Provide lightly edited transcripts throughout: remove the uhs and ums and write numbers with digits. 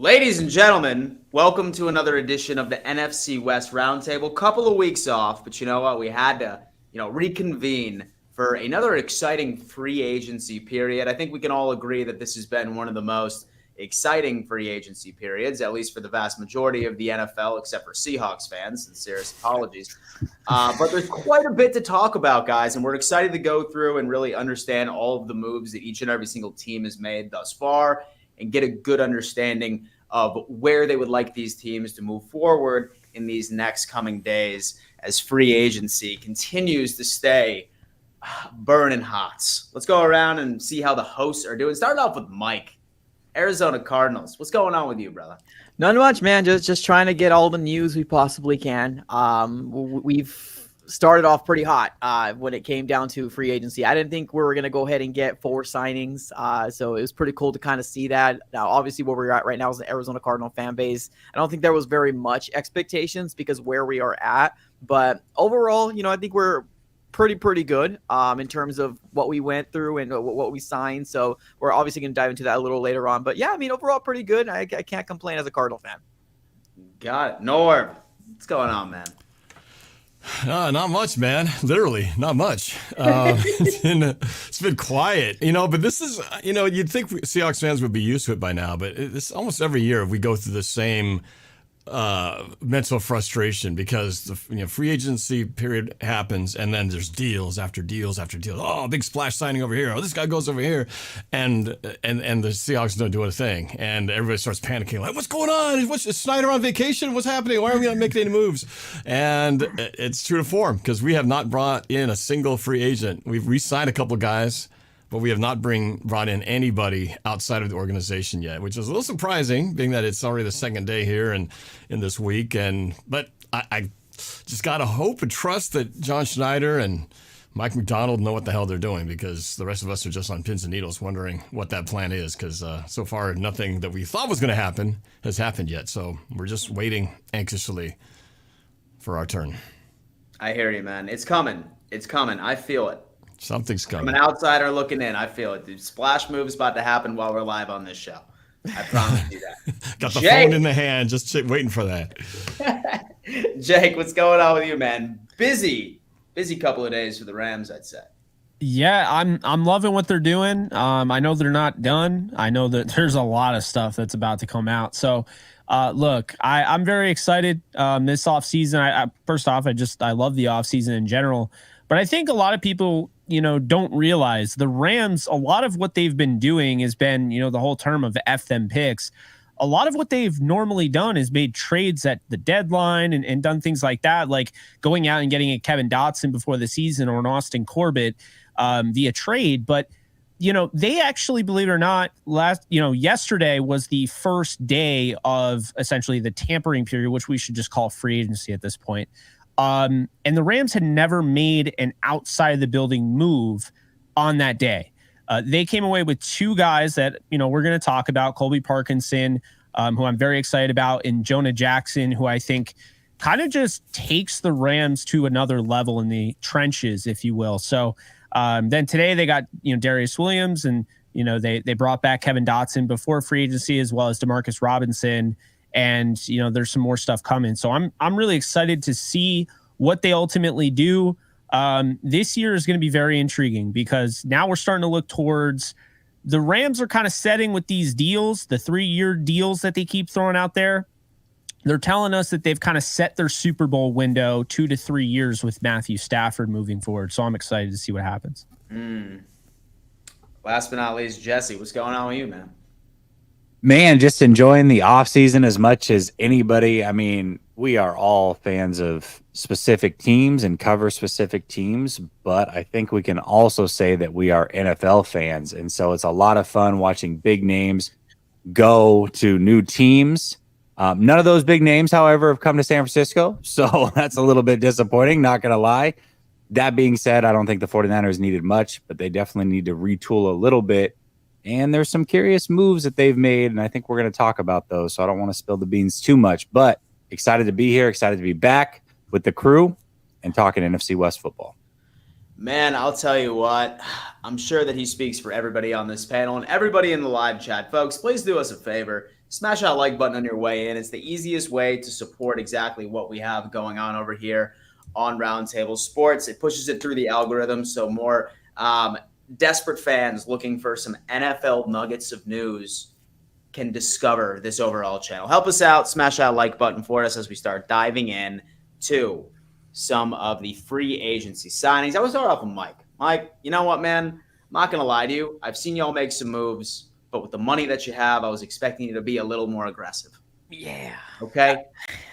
Ladies and gentlemen, welcome to another edition of the NFC West Roundtable. Couple of weeks off, but you know what? We had to, reconvene for another exciting free agency period. I think we can all agree that this has been one of the most exciting free agency periods, at least for the vast majority of the NFL, except for Seahawks fans. Sincerest apologies. But there's quite a bit to talk about, guys, and we're excited to go through and really understand all of the moves that each and every single team has made thus far and get a good understanding of where they would like these teams to move forward in these next coming days as free agency continues to stay burning hot. Let's go around and see how the hosts are doing. Start off with Mike, Arizona Cardinals. What's going on with you, brother? Not much, man. Just trying to get all the news we possibly can. We've started off pretty hot when it came down to free agency. I didn't think we were going to go ahead and get 4 signings. So it was pretty cool to kind of see that. Now, obviously, where we're at right now is the Arizona Cardinal fan base. I don't think there was very much expectations because where we are at. But overall, I think we're pretty good in terms of what we went through and what we signed. So we're obviously going to dive into that a little later on. But yeah, I mean, overall, pretty good. I can't complain as a Cardinal fan. Got it. Norm, what's going on, man? Not much, man. Literally, not much. It's been quiet, but this is, you'd think Seahawks fans would be used to it by now, but it's almost every year we go through the same mental frustration because the free agency period happens and then there's deals after deals after deals. Oh, big splash signing over here. Oh, this guy goes over here, and the Seahawks don't do a thing, and everybody starts panicking like, what's going on? Is Snyder on vacation? What's happening? Why are we not making any moves? And it's true to form because we have not brought in a single free agent. We've re-signed a couple of guys, but we have not brought in anybody outside of the organization yet, which is a little surprising, being that it's already the second day here and in this week. But I just gotta hope and trust that John Schneider and Mike McDonald know what the hell they're doing, because the rest of us are just on pins and needles wondering what that plan is, because so far nothing that we thought was going to happen has happened yet. So we're just waiting anxiously for our turn. I hear you, man. It's coming. It's coming. I feel it. Something's coming. From an outsider looking in, I feel it. The splash move is about to happen while we're live on this show. I promise you that. Got the phone in the hand, just waiting for that. Jake, what's going on with you, man? Busy couple of days for the Rams, I'd say. Yeah, I'm loving what they're doing. I know they're not done. I know that there's a lot of stuff that's about to come out. So, look, I'm very excited this offseason. First off, I love the offseason in general. But I think a lot of people, don't realize the Rams, a lot of what they've been doing has been, the whole term of F them picks. A lot of what they've normally done is made trades at the deadline and done things like that, like going out and getting a Kevin Dotson before the season or an Austin Corbett via trade. But, they actually, believe it or not, yesterday was the first day of essentially the tampering period, which we should just call free agency at this point. And the Rams had never made an outside of the building move on that day. They came away with 2 guys that, we're going to talk about, Colby Parkinson, who I'm very excited about, and Jonah Jackson, who I think kind of just takes the Rams to another level in the trenches, if you will. So then today they got, Darius Williams, and, they brought back Kevin Dotson before free agency, as well as Demarcus Robinson. And, there's some more stuff coming. So I'm really excited to see what they ultimately do. This year is going to be very intriguing because now we're starting to look towards the Rams are kind of setting with these deals, the 3-year deals that they keep throwing out there. They're telling us that they've kind of set their Super Bowl window 2 to 3 years with Matthew Stafford moving forward. So I'm excited to see what happens. Last but not least, Jesse, what's going on with you, man? Man, just enjoying the offseason as much as anybody. I mean, we are all fans of specific teams and cover specific teams, but I think we can also say that we are NFL fans. And so it's a lot of fun watching big names go to new teams. None of those big names, however, have come to San Francisco. So that's a little bit disappointing, not going to lie. That being said, I don't think the 49ers needed much, but they definitely need to retool a little bit. And there's some curious moves that they've made, and I think we're going to talk about those, so I don't want to spill the beans too much. But excited to be here, excited to be back with the crew and talking NFC West football. Man, I'll tell you what, I'm sure that he speaks for everybody on this panel and everybody in the live chat. Folks, please do us a favor. smash that like button on your way in. It's the easiest way to support exactly what we have going on over here on Roundtable Sports. It pushes it through the algorithm, so more desperate fans looking for some NFL nuggets of news can discover this overall channel. Help us out, smash that like button for us as we start diving in to some of the free agency signings. I will start off with Mike. Mike, you know what, man? I'm not going to lie to you. I've seen y'all make some moves, but with the money that you have, I was expecting you to be a little more aggressive. Yeah. Okay.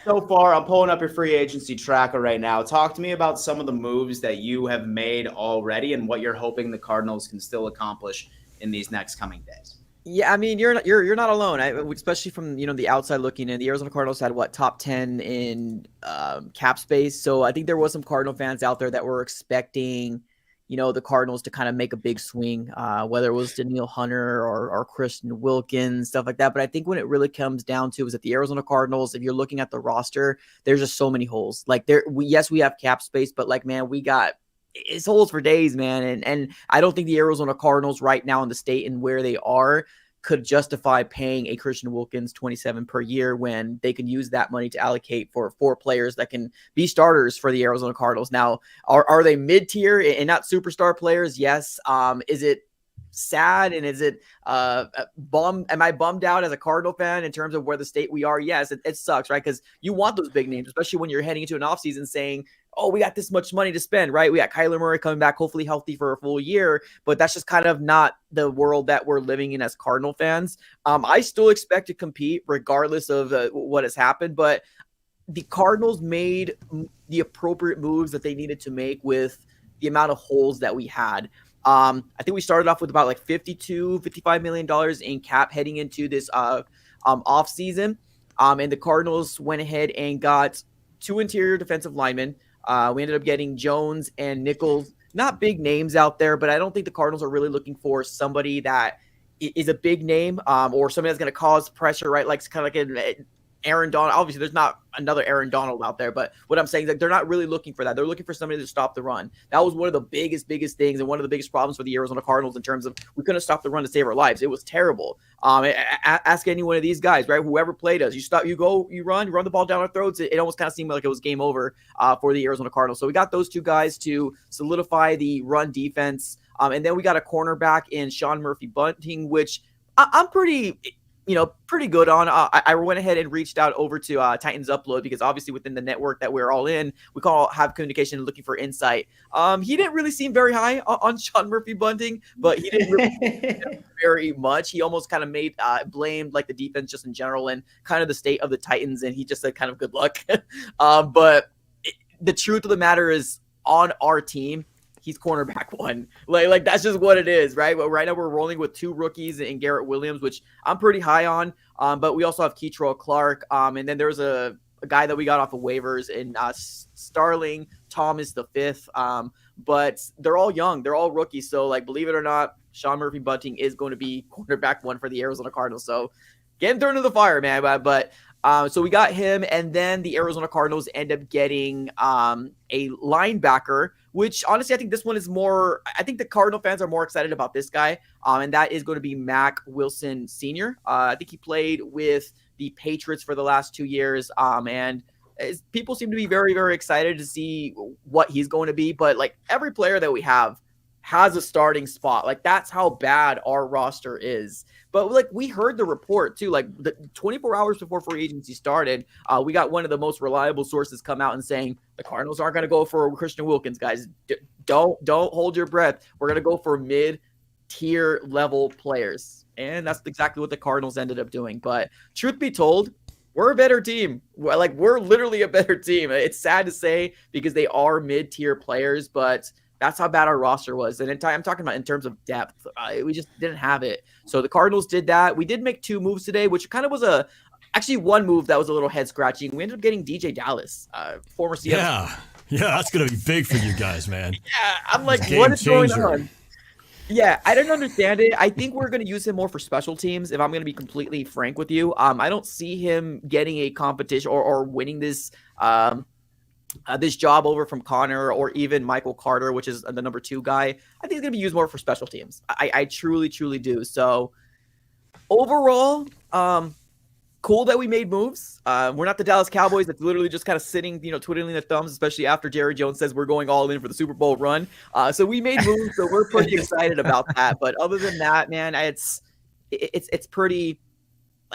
So far, I'm pulling up your free agency tracker right now. Talk to me about some of the moves that you have made already and what you're hoping the Cardinals can still accomplish in these next coming days. Yeah, I mean, you're not alone. Especially from the outside looking in. The Arizona Cardinals had top 10 in cap space. So I think there was some Cardinal fans out there that were expecting, the Cardinals to kind of make a big swing, whether it was Daniil Hunter or Christian Wilkins, stuff like that. But I think when it really comes down to is that the Arizona Cardinals, if you're looking at the roster, there's just so many holes. Like yes, we have cap space, but like, man, it's holes for days, man. And I don't think the Arizona Cardinals right now in the state and where they are could justify paying a Christian Wilkins $27 per year when they can use that money to allocate for 4 players that can be starters for the Arizona Cardinals. Now, are they mid-tier and not superstar players? Yes. Is it sad and is it am I bummed out as a Cardinal fan in terms of where the state we are? Yes, it sucks, right? Because you want those big names, especially when you're heading into an offseason saying, oh, we got this much money to spend, right? We got Kyler Murray coming back, hopefully healthy for a full year, but that's just kind of not the world that we're living in as Cardinal fans. I still expect to compete regardless of what has happened, but the Cardinals made the appropriate moves that they needed to make with the amount of holes that we had. I think we started off with about like $55 million in cap heading into this off season. And the Cardinals went ahead and got 2 interior defensive linemen. We ended up getting Jones and Nichols, not big names out there, but I don't think the Cardinals are really looking for somebody that is a big name or somebody that's going to cause pressure, right? Like kind of like an Aaron Donald. Obviously, there's not another Aaron Donald out there, but what I'm saying is that they're not really looking for that. They're looking for somebody to stop the run. That was one of the biggest things and one of the biggest problems for the Arizona Cardinals in terms of we couldn't stop the run to save our lives. It was terrible. Ask any one of these guys, right? Whoever played us, you run the ball down our throats. It almost kind of seemed like it was game over for the Arizona Cardinals. So we got those 2 guys to solidify the run defense. And then we got a cornerback in Sean Murphy-Bunting, which I'm pretty good on. I went ahead and reached out over to Titans Upload because obviously within the network that we're all in, we have communication and looking for insight. He didn't really seem very high on Sean Murphy-Bunting, but he didn't really very much. He almost kind of blamed like the defense just in general and kind of the state of the Titans, and he just said kind of good luck. But the truth of the matter is on our team, he's cornerback 1. Like that's just what it is, right? But right now we're rolling with 2 rookies in Garrett Williams, which I'm pretty high on. But we also have Keitrell Clark. And then there's a guy that we got off of waivers in Starling Thomas the 5th. But they're all young. They're all rookies. So like, believe it or not, Sean Murphy-Bunting is going to be cornerback 1 for the Arizona Cardinals. So getting thrown into the fire, man. But so we got him, and then the Arizona Cardinals end up getting a linebacker, which honestly I think this one is more. I think the Cardinal fans are more excited about this guy, and that is going to be Mac Wilson Sr. I think he played with the Patriots for the last 2 years, and people seem to be very, very excited to see what he's going to be. But like every player that we have has a starting spot. Like that's how bad our roster is. But like we heard the report too, like the 24 hours before free agency started, we got one of the most reliable sources come out and saying the Cardinals aren't going to go for Christian Wilkins, guys. Don't hold your breath. We're going to go for mid-tier level players. And that's exactly what the Cardinals ended up doing. But truth be told, we're a better team. We're literally a better team. It's sad to say because they are mid-tier players, but that's how bad our roster was. And I'm talking about in terms of depth. We just didn't have it. So the Cardinals did that. We did make 2 moves today, which kind of was actually one move that was a little head scratching. We ended up getting DJ Dallas, former Seattle. Yeah, that's going to be big for you guys, man. Yeah, I'm like, what is going on? Yeah, I didn't understand it. I think we're going to use him more for special teams, if I'm going to be completely frank with you. I don't see him getting a competition or winning this this job over from Connor or even Michael Carter, which is the number 2 guy. I think he's going to be used more for special teams. I truly, truly do. So overall, cool that we made moves. We're not the Dallas Cowboys that's literally just kind of sitting, twiddling their thumbs, especially after Jerry Jones says we're going all in for the Super Bowl run. So we made moves, so we're pretty excited about that. But other than that, man, it's pretty.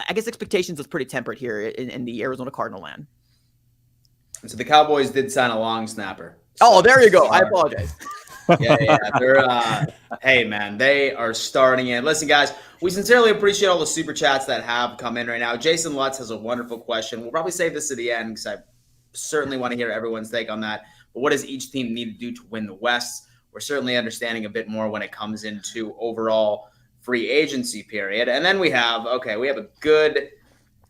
I guess expectations was pretty tempered here in the Arizona Cardinal land. So the Cowboys did sign a long snapper. Oh, there you go. I apologize. Yeah. They're hey man, they are starting in. Listen, guys, we sincerely appreciate all the super chats that have come in right now. Jason Lutz has a wonderful question. We'll probably save this to the end because I certainly want to hear everyone's take on that. But what does each team need to do to win the West? We're certainly understanding a bit more when it comes into overall free agency period. And then we have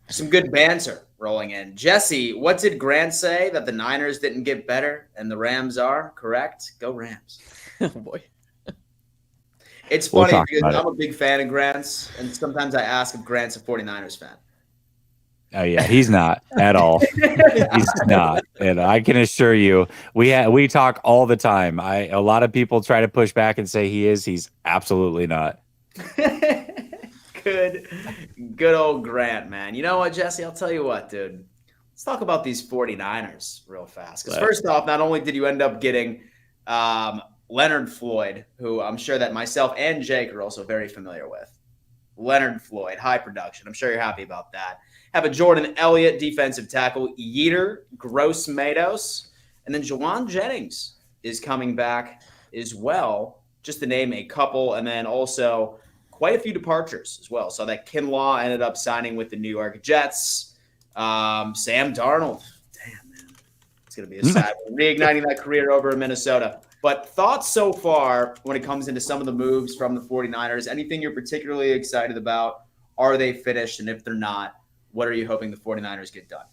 some good banter rolling in. Jesse, what did Grant say? That the Niners didn't get better and the Rams are? Correct? Go Rams. Oh, boy. It's funny because I'm a big fan of Grant's, and sometimes I ask if Grant's a 49ers fan. Oh, yeah, he's not at all. He's not. And I can assure you, we talk all the time. A lot of people try to push back and say he is. He's absolutely not. Good old Grant, man. You know what, Jesse? I'll tell you what, dude. Let's talk about these 49ers real fast. Because first off, not only did you end up getting Leonard Floyd, who I'm sure that myself and Jake are also very familiar with. Leonard Floyd, high production. I'm sure you're happy about that. Have a Jordan Elliott, defensive tackle, Yetur Gross-Matos, and then Jawan Jennings is coming back as well, just to name a couple, and then also quite a few departures as well. So that Kinlaw ended up signing with the New York Jets. Sam Darnold, damn, man. It's going to be a sad one. Reigniting that career over in Minnesota. But thoughts so far when it comes into some of the moves from the 49ers? Anything you're particularly excited about? Are they finished? And if they're not, what are you hoping the 49ers get done?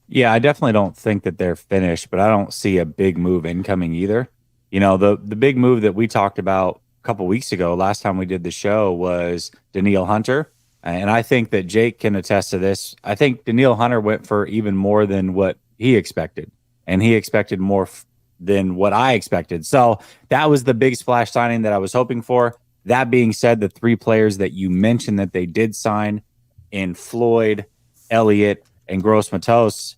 Yeah, I definitely don't think that they're finished, but I don't see a big move incoming either. The big move that we talked about couple weeks ago, last time we did the show, was Danielle Hunter. And I think that Jake can attest to this. I think Danielle Hunter went for even more than what he expected. And he expected more than what I expected. So that was the big splash signing that I was hoping for. That being said, the three players that you mentioned that they did sign in Floyd, Elliott, and Gross-Matos,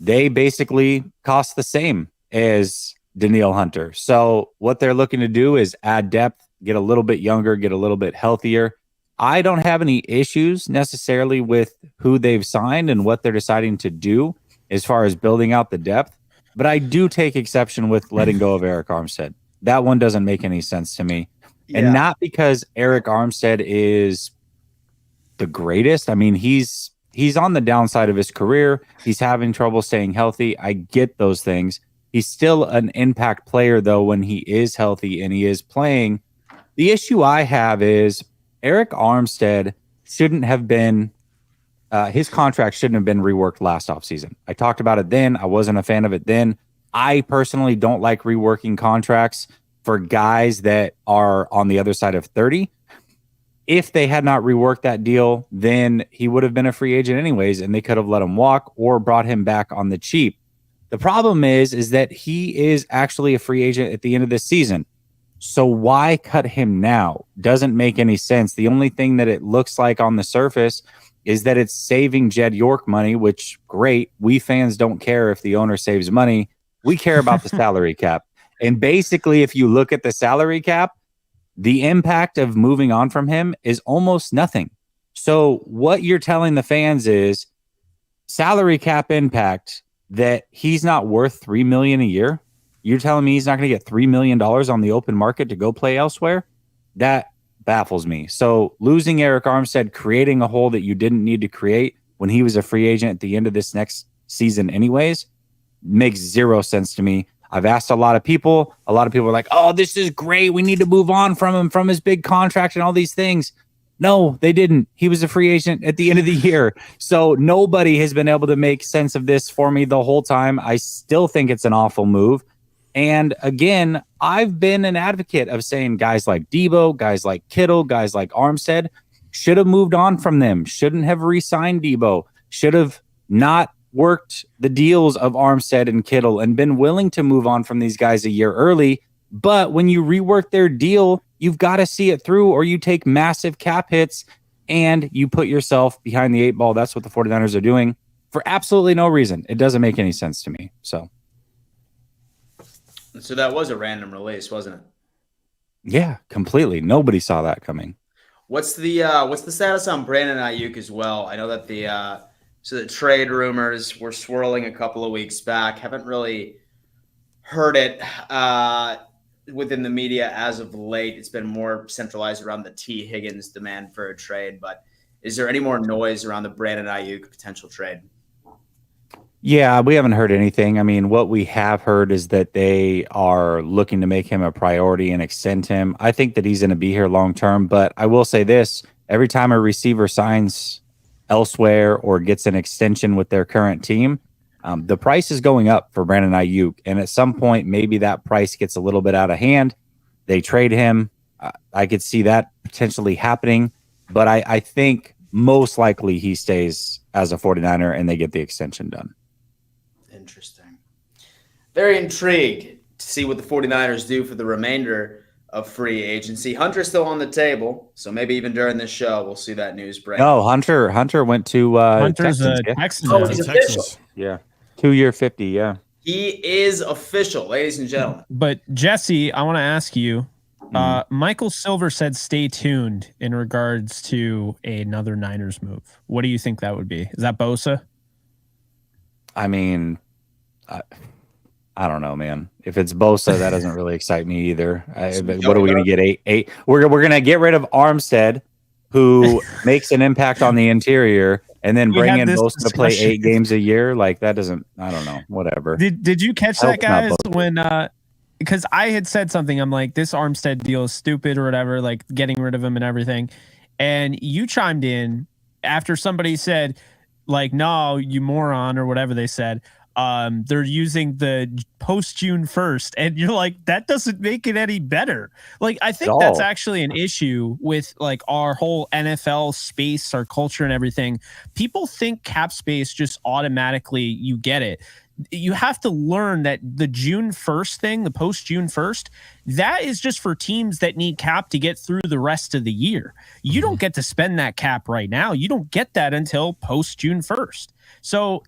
they basically cost the same as Danielle Hunter. So what they're looking to do is add depth, get a little bit younger, get a little bit healthier. I don't have any issues necessarily with who they've signed and what they're deciding to do as far as building out the depth, but I do take exception with letting go of Eric Armstead. That one doesn't make any sense to me. Yeah. And not because Eric Armstead is the greatest. I mean, he's on the downside of his career. He's having trouble staying healthy. I get those things. He's still an impact player, though, when he is healthy and he is playing. The issue I have is Eric Armstead shouldn't have been his contract shouldn't have been reworked last offseason. I talked about it then. I wasn't a fan of it then. I personally don't like reworking contracts for guys that are on the other side of 30. If they had not reworked that deal, then he would have been a free agent anyways, and they could have let him walk or brought him back on the cheap. The problem is that he is actually a free agent at the end of this season. So why cut him now? Doesn't make any sense. The only thing that it looks like on the surface is that it's saving Jed York money, which great. We fans don't care if the owner saves money. We care about the salary cap. And basically, if you look at the salary cap, the impact of moving on from him is almost nothing. So what you're telling the fans is salary cap impact that he's not worth $3 million a year. You're telling me he's not going to get $3 million on the open market to go play elsewhere? That baffles me. So losing Eric Armstead, creating a hole that you didn't need to create when he was a free agent at the end of this next season anyways, makes zero sense to me. I've asked a lot of people. A lot of people are like, oh, this is great. We need to move on from him, from his big contract and all these things. No, they didn't. He was a free agent at the end of the year. So nobody has been able to make sense of this for me the whole time. I still think it's an awful move. And again, I've been an advocate of saying guys like Debo, guys like Kittle, guys like Armstead should have moved on from them, shouldn't have re-signed Debo, should have not worked the deals of Armstead and Kittle and been willing to move on from these guys a year early. But when you rework their deal, you've got to see it through or you take massive cap hits and you put yourself behind the 8 ball. That's what the 49ers are doing for absolutely no reason. It doesn't make any sense to me. So that was a random release, wasn't it? Yeah, completely. Nobody saw that coming. What's the status on Brandon Ayuk as well? I know that the trade rumors were swirling a couple of weeks back. Haven't really heard it within the media as of late. It's been more centralized around the T. Higgins demand for a trade. But is there any more noise around the Brandon Ayuk potential trade? Yeah, we haven't heard anything. I mean, what we have heard is that they are looking to make him a priority and extend him. I think that he's going to be here long term, but I will say this, every time a receiver signs elsewhere or gets an extension with their current team, the price is going up for Brandon Ayuk. And at some point, maybe that price gets a little bit out of hand. They trade him. I could see that potentially happening, but I think most likely he stays as a 49er and they get the extension done. Interesting. Very intrigued to see what the 49ers do for the remainder of free agency. Hunter's still on the table, so maybe even during this show we'll see that news break. No, Hunter went to Hunter's Texans. a Texans. Oh, he's official. Yeah. 2-year 50, yeah. He is official, ladies and gentlemen. But Jesse, I want to ask you, Michael Silver said stay tuned in regards to another Niners move. What do you think that would be? Is that Bosa? I mean, I don't know, man. If it's Bosa, that doesn't really excite me either. What are we going to get? Eight? We're going to get rid of Armstead, who makes an impact on the interior, and then bring in Bosa to play 8 games a year. Like that doesn't. I don't know. Whatever. Did you catch that, guys? When because I had said something, I'm like, this Armstead deal is stupid or whatever, like getting rid of him and everything, and you chimed in after somebody said, like, no, you moron, or whatever they said. They're using the post June 1st, and you're like, that doesn't make it any better. Like, I think that's actually an issue with like our whole NFL space, our culture and everything. People think cap space just automatically you get it. You have to learn that the June 1st thing, the post June 1st, that is just for teams that need cap to get through the rest of the year. You don't get to spend that cap right now. You don't get that until post June 1st. So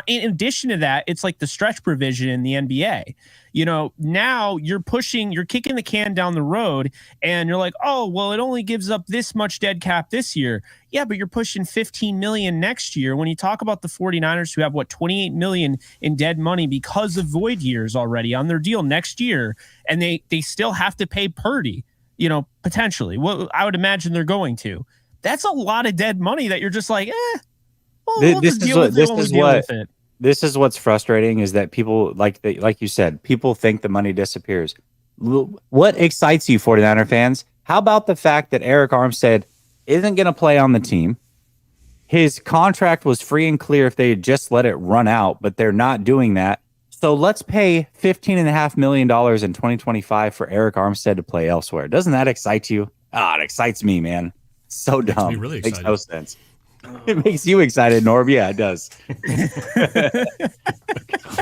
in addition to that, it's like the stretch provision in the NBA. You know, now you're kicking the can down the road, and you're like, oh, well, it only gives up this much dead cap this year. Yeah, but you're pushing $15 million next year. When you talk about the 49ers who have, $28 million in dead money because of void years already on their deal next year, and they still have to pay Purdy, potentially. Well, I would imagine they're going to. That's a lot of dead money that you're just like, This is what's frustrating is that people, like you said, people think the money disappears. What excites you, 49er fans? How about the fact that Eric Armstead isn't going to play on the team? His contract was free and clear if they had just let it run out, but they're not doing that. So let's pay $15.5 million in 2025 for Eric Armstead to play elsewhere. Doesn't that excite you? It excites me, man. So dumb. Really makes no sense. It makes you excited, Norb. Yeah, it does.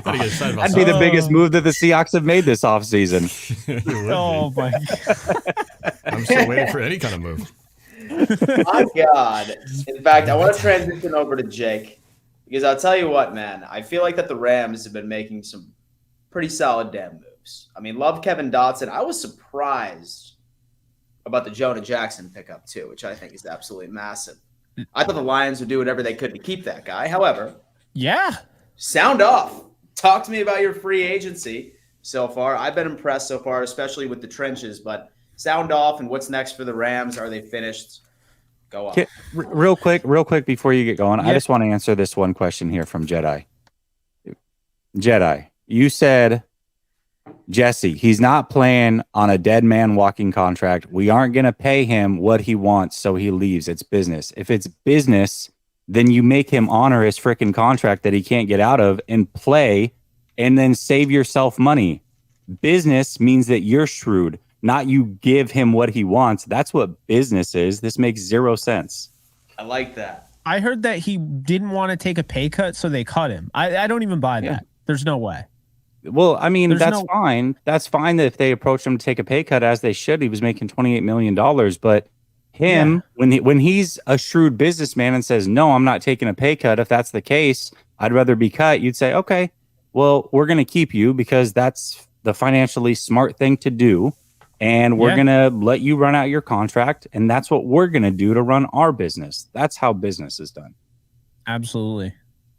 That'd be the biggest move that the Seahawks have made this offseason. Oh, my God. I'm still waiting for any kind of move. My God. In fact, I want to transition over to Jake because I'll tell you what, man. I feel like that the Rams have been making some pretty solid damn moves. I mean, love Kevin Dotson. I was surprised about the Jonah Jackson pickup, too, which I think is absolutely massive. I thought the Lions would do whatever they could to keep that guy. However, sound off. Talk to me about your free agency so far. I've been impressed so far, especially with the trenches, but sound off and what's next for the Rams? Are they finished? Go on. Real quick before you get going, I just want to answer this one question here from Jedi. Jedi, you said, Jesse, he's not playing on a dead man walking contract. We aren't going to pay him what he wants, so he leaves. It's business. If it's business, then you make him honor his freaking contract that he can't get out of and play and then save yourself money. Business means that you're shrewd, not you give him what he wants. That's what business is. This makes zero sense. I like that. I heard that he didn't want to take a pay cut, so they cut him. I don't even buy that. There's no way. Well, I mean, fine. That's fine that if they approach him to take a pay cut, as they should. He was making $28 million, but him when he's a shrewd businessman and says, no, I'm not taking a pay cut. If that's the case, I'd rather be cut. You'd say, okay, well, we're going to keep you because that's the financially smart thing to do. And we're going to let you run out your contract. And that's what we're going to do to run our business. That's how business is done. Absolutely.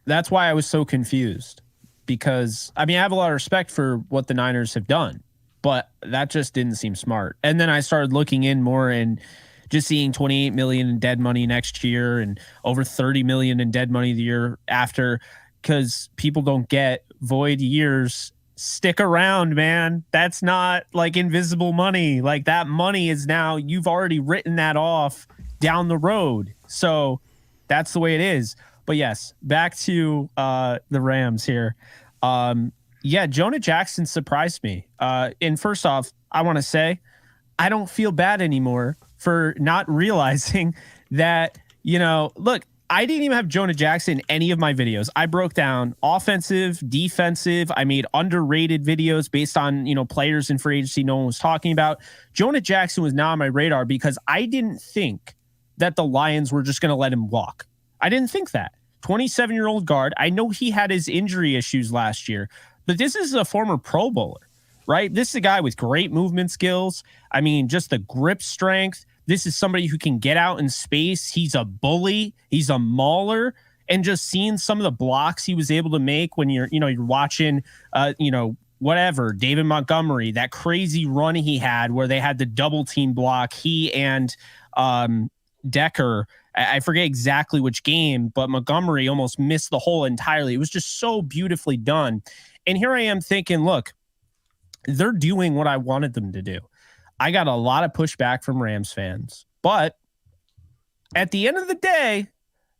That's why I was so confused, because I have a lot of respect for what the Niners have done, but that just didn't seem smart. And then I started looking in more and just seeing 28 million in dead money next year and over 30 million in dead money the year after, because people don't get void years stick around, man. That's not like invisible money. Like, that money is now, you've already written that off down the road. So that's the way it is. But yes, back to the Rams here. Jonah Jackson surprised me. And first off, I want to say I don't feel bad anymore for not realizing that, look, I didn't even have Jonah Jackson in any of my videos. I broke down offensive, defensive. I made underrated videos based on, players in free agency no one was talking about. Jonah Jackson was not on my radar because I didn't think that the Lions were just going to let him walk. I didn't think that. 27-year-old guard. I know he had his injury issues last year, but this is a former Pro Bowler, right? This is a guy with great movement skills. Just the grip strength. This is somebody who can get out in space. He's a bully. He's a mauler. And just seeing some of the blocks he was able to make when you're watching, David Montgomery, that crazy run he had where they had the double team block. He and Decker, I forget exactly which game, but Montgomery almost missed the hole entirely. It was just so beautifully done. And here I am thinking, look, they're doing what I wanted them to do. I got a lot of pushback from Rams fans, but at the end of the day,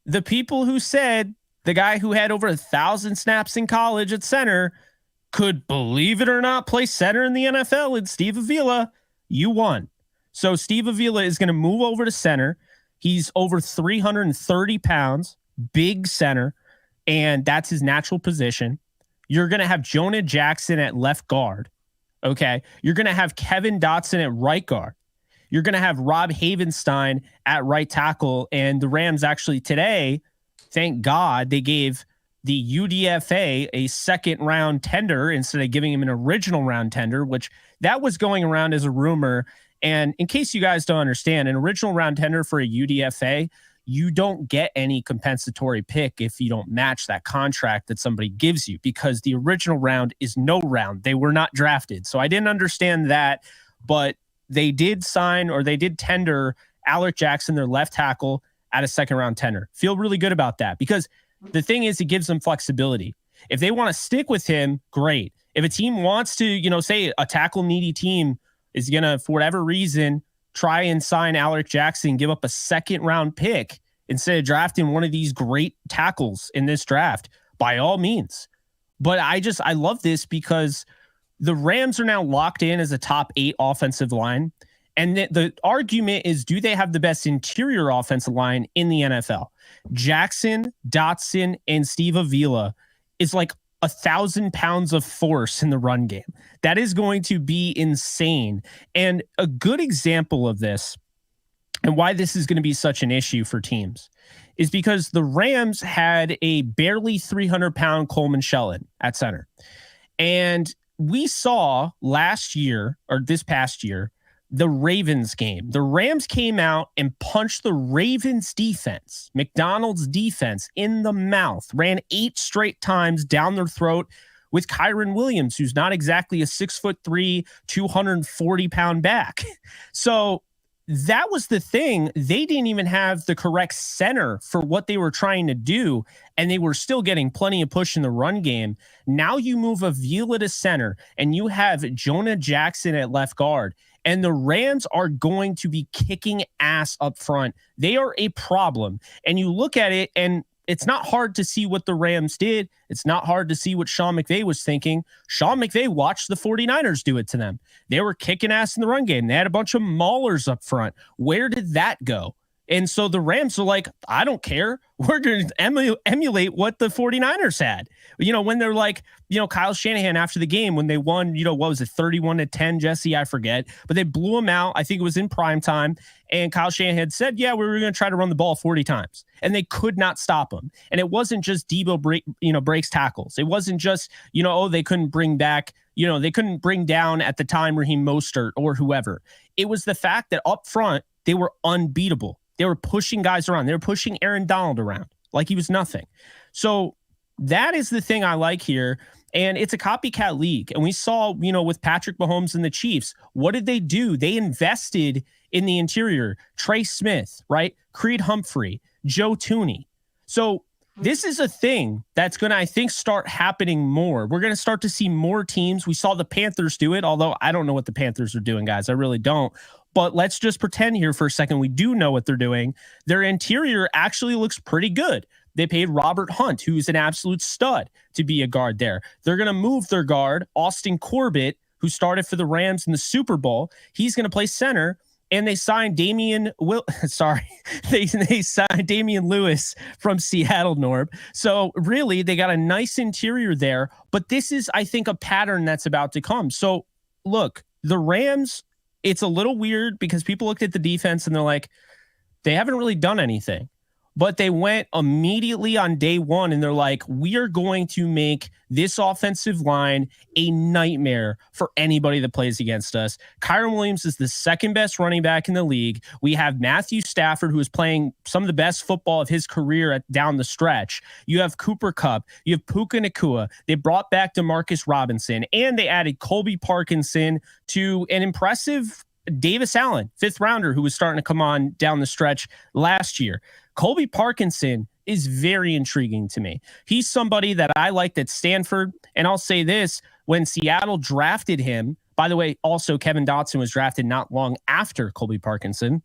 the people who said the guy who had over 1,000 snaps in college at center could, believe it or not, play center in the NFL, and Steve Avila, you won. So Steve Avila is going to move over to center. He's over 330 pounds, big center, and that's his natural position. You're going to have Jonah Jackson at left guard. Okay. You're going to have Kevin Dotson at right guard. You're going to have Rob Havenstein at right tackle. And the Rams actually today, thank God, they gave the UDFA a second round tender instead of giving him an original round tender, which that was going around as a rumor. And in case you guys don't understand, an original round tender for a UDFA, you don't get any compensatory pick if you don't match that contract that somebody gives you, because the original round is no round. They were not drafted. So I didn't understand that, but they did sign, or they did tender Alec Jackson, their left tackle, at a second round tender. Feel really good about that, because the thing is, it gives them flexibility. If they want to stick with him, great. If a team wants to, say a tackle needy team is going to, for whatever reason, try and sign Alec Jackson, give up a second round pick instead of drafting one of these great tackles in this draft, by all means. But I love this because the Rams are now locked in as a top 8 offensive line. And the argument is, do they have the best interior offensive line in the NFL? Jackson, Dotson, and Steve Avila is like 1,000 pounds of force in the run game. That is going to be insane. And a good example of this, and why this is going to be such an issue for teams, is because the Rams had a barely 300-pound Coleman Shellin at center. And we saw last year, or this past year, the Ravens game. The Rams came out and punched the Ravens defense, McDonald's defense, in the mouth, ran 8 straight times down their throat with Kyron Williams, who's not exactly a 6'3", 240-pound back. So that was the thing. They didn't even have the correct center for what they were trying to do, and they were still getting plenty of push in the run game. Now you move Avila to center, and you have Jonah Jackson at left guard, and the Rams are going to be kicking ass up front. They are a problem. And you look at it, and it's not hard to see what the Rams did. It's not hard to see what Sean McVay was thinking. Sean McVay watched the 49ers do it to them. They were kicking ass in the run game. They had a bunch of maulers up front. Where did that go? And so the Rams are like, I don't care. We're going to emulate what the 49ers had. When they're like, Kyle Shanahan after the game, when they won, what was it, 31-10, Jesse? I forget. But they blew them out. I think it was in prime time. And Kyle Shanahan said, yeah, we were going to try to run the ball 40 times. And they could not stop him. And it wasn't just Debo breaks tackles. It wasn't just, they couldn't bring back, they couldn't bring down at the time Raheem Mostert or whoever. It was the fact that up front, they were unbeatable. They were pushing guys around. They were pushing Aaron Donald around like he was nothing. So that is the thing I like here. And it's a copycat league. And we saw, with Patrick Mahomes and the Chiefs, what did they do? They invested in the interior. Trey Smith, right? Creed Humphrey, Joe Tooney. So this is a thing that's going to, I think, start happening more. We're going to start to see more teams. We saw the Panthers do it, although I don't know what the Panthers are doing, guys. I really don't. But let's just pretend here for a second we do know what they're doing. Their interior actually looks pretty good. They paid Robert Hunt, who's an absolute stud, to be a guard there. They're going to move their guard, Austin Corbett, who started for the Rams in the Super Bowl. He's going to play center. And they signed they signed Damian Lewis from Seattle, Norb. So really, they got a nice interior there. But this is, I think, a pattern that's about to come. So look, the Rams, it's a little weird because people looked at the defense and they're like, they haven't really done anything. But they went immediately on day one and they're like, we are going to make this offensive line a nightmare for anybody that plays against us. Kyren Williams is the second best running back in the league. We have Matthew Stafford, who is playing some of the best football of his career down the stretch. You have Cooper Kupp. You have Puka Nacua. They brought back Demarcus Robinson, and they added Colby Parkinson to an impressive Davis Allen, 5th rounder, who was starting to come on down the stretch last year. Colby Parkinson is very intriguing to me. He's somebody that I liked at Stanford. And I'll say this, when Seattle drafted him, by the way, also Kevin Dotson was drafted not long after Colby Parkinson.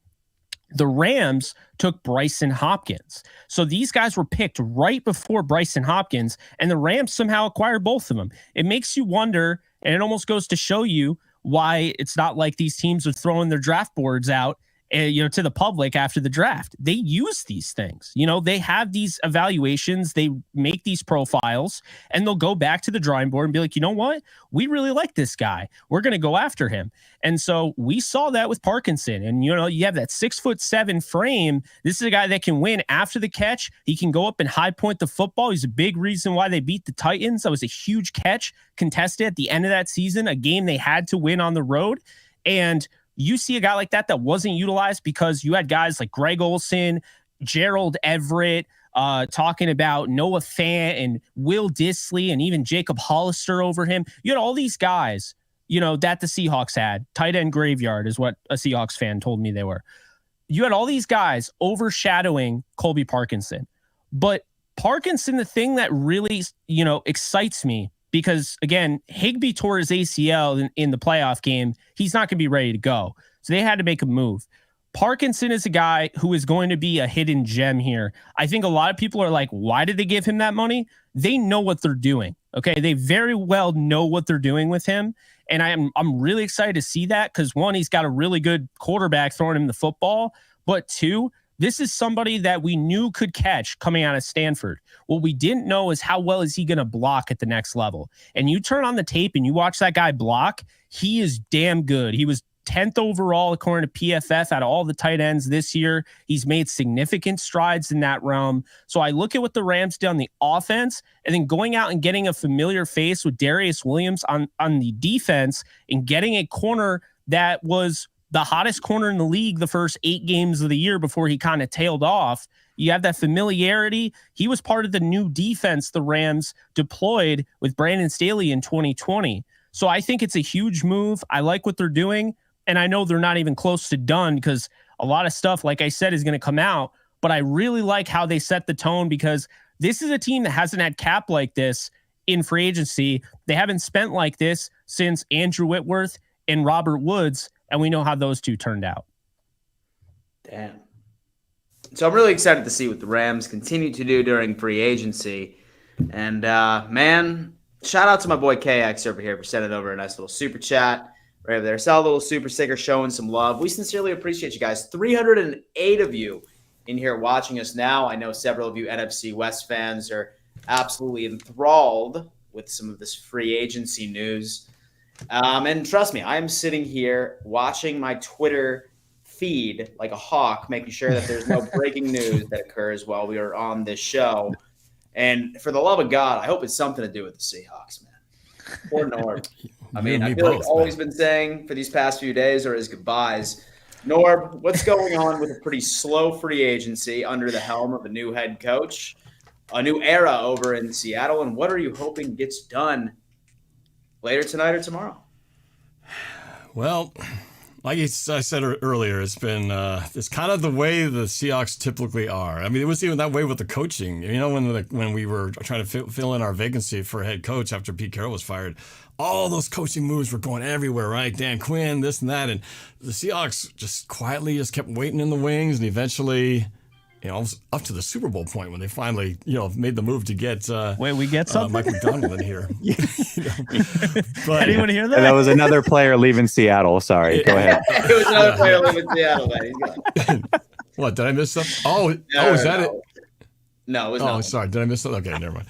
The Rams took Bryson Hopkins. So these guys were picked right before Bryson Hopkins, and the Rams somehow acquired both of them. It makes you wonder, and it almost goes to show you why it's not like these teams are throwing their draft boards out to the public after the draft. They use these things. They have these evaluations, they make these profiles, and they'll go back to the drawing board and be like, you know what? We really like this guy. We're going to go after him. And so we saw that with Parkinson. And, you have that 6'7" frame. This is a guy that can win after the catch. He can go up and high point the football. He's a big reason why they beat the Titans. That was a huge catch contested at the end of that season, a game they had to win on the road. And you see a guy like that wasn't utilized because you had guys like Greg Olsen, Gerald Everett, talking about Noah Fant and Will Dissly and even Jacob Hollister over him. You had all these guys, that the Seahawks had. Tight end graveyard is what a Seahawks fan told me they were. You had all these guys overshadowing Colby Parkinson. But Parkinson, the thing that really, excites me, because, again, Higbee tore his ACL in the playoff game. He's not going to be ready to go. So they had to make a move. Parkinson is a guy who is going to be a hidden gem here. I think a lot of people are like, why did they give him that money? They know what they're doing. Okay, they very well know what they're doing with him. And I'm really excited to see that because, one, he's got a really good quarterback throwing him the football. But two, this is somebody that we knew could catch coming out of Stanford. What we didn't know is how well is he going to block at the next level. And you turn on the tape and you watch that guy block, he is damn good. He was 10th overall according to PFF out of all the tight ends this year. He's made significant strides in that realm. So I look at what the Rams did on the offense and then going out and getting a familiar face with Darius Williams on the defense and getting a corner that was the hottest corner in the league the first 8 games of the year before he kind of tailed off. You have that familiarity. He was part of the new defense the Rams deployed with Brandon Staley in 2020. So I think it's a huge move. I like what they're doing. And I know they're not even close to done because a lot of stuff, like I said, is going to come out. But I really like how they set the tone because this is a team that hasn't had cap like this in free agency. They haven't spent like this since Andrew Whitworth and Robert Woods. And we know how those two turned out. Damn. So I'm really excited to see what the Rams continue to do during free agency. And, man, shout out to my boy KX over here for sending over a nice little super chat right over there. Saw a little super sticker showing some love. We sincerely appreciate you guys. 308 of you in here watching us now. I know several of you NFC West fans are absolutely enthralled with some of this free agency news. And trust me, I'm sitting here watching my Twitter feed like a hawk, making sure that there's no breaking news that occurs while we are on this show. And for the love of God, I hope it's something to do with the Seahawks, man. Poor Norb. I mean, I feel like always been saying for these past few days are his goodbyes. Norb, what's going on with a pretty slow free agency under the helm of a new head coach, a new era over in Seattle, and what are you hoping gets done later tonight or tomorrow? Well, like I said earlier, it's been it's kind of the way the Seahawks typically are. I mean, it was even that way with the coaching. You know, when we were trying to fill in our vacancy for a head coach after Pete Carroll was fired, all those coaching moves were going everywhere, right? Dan Quinn, this and that, and the Seahawks just quietly just kept waiting in the wings, and eventually, you know, up to the Super Bowl point when they finally, you know, made the move to get we get something? Mike McDonald in here. You know? But anyone hear that? That was another player leaving Seattle. Sorry, go ahead. It was another player leaving Seattle. Man. He's gone. What, did I miss something? Is that it? No, it was Oh, not. sorry. Did I miss something? Okay, never mind.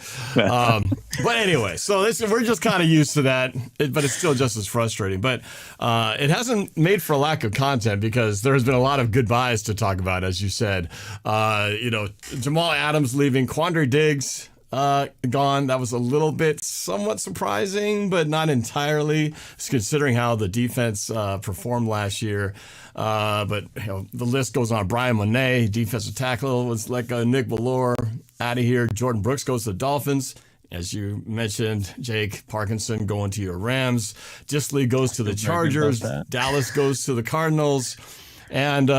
But anyway, so we're just kind of used to that, but it's still just as frustrating. But it hasn't made for a lack of content because there has been a lot of goodbyes to talk about, as you said. You know, Jamal Adams leaving, Quandre Diggs gone. That was a little bit somewhat surprising, but not entirely, considering how the defense performed last year. But you know, the list goes on. Brian Monet, defensive tackle, was like Nick Ballore out of here. Jordan Brooks goes to the Dolphins. As you mentioned, Jake Parkinson going to your Rams. Disley goes to the Chargers. Dallas goes to the Cardinals. And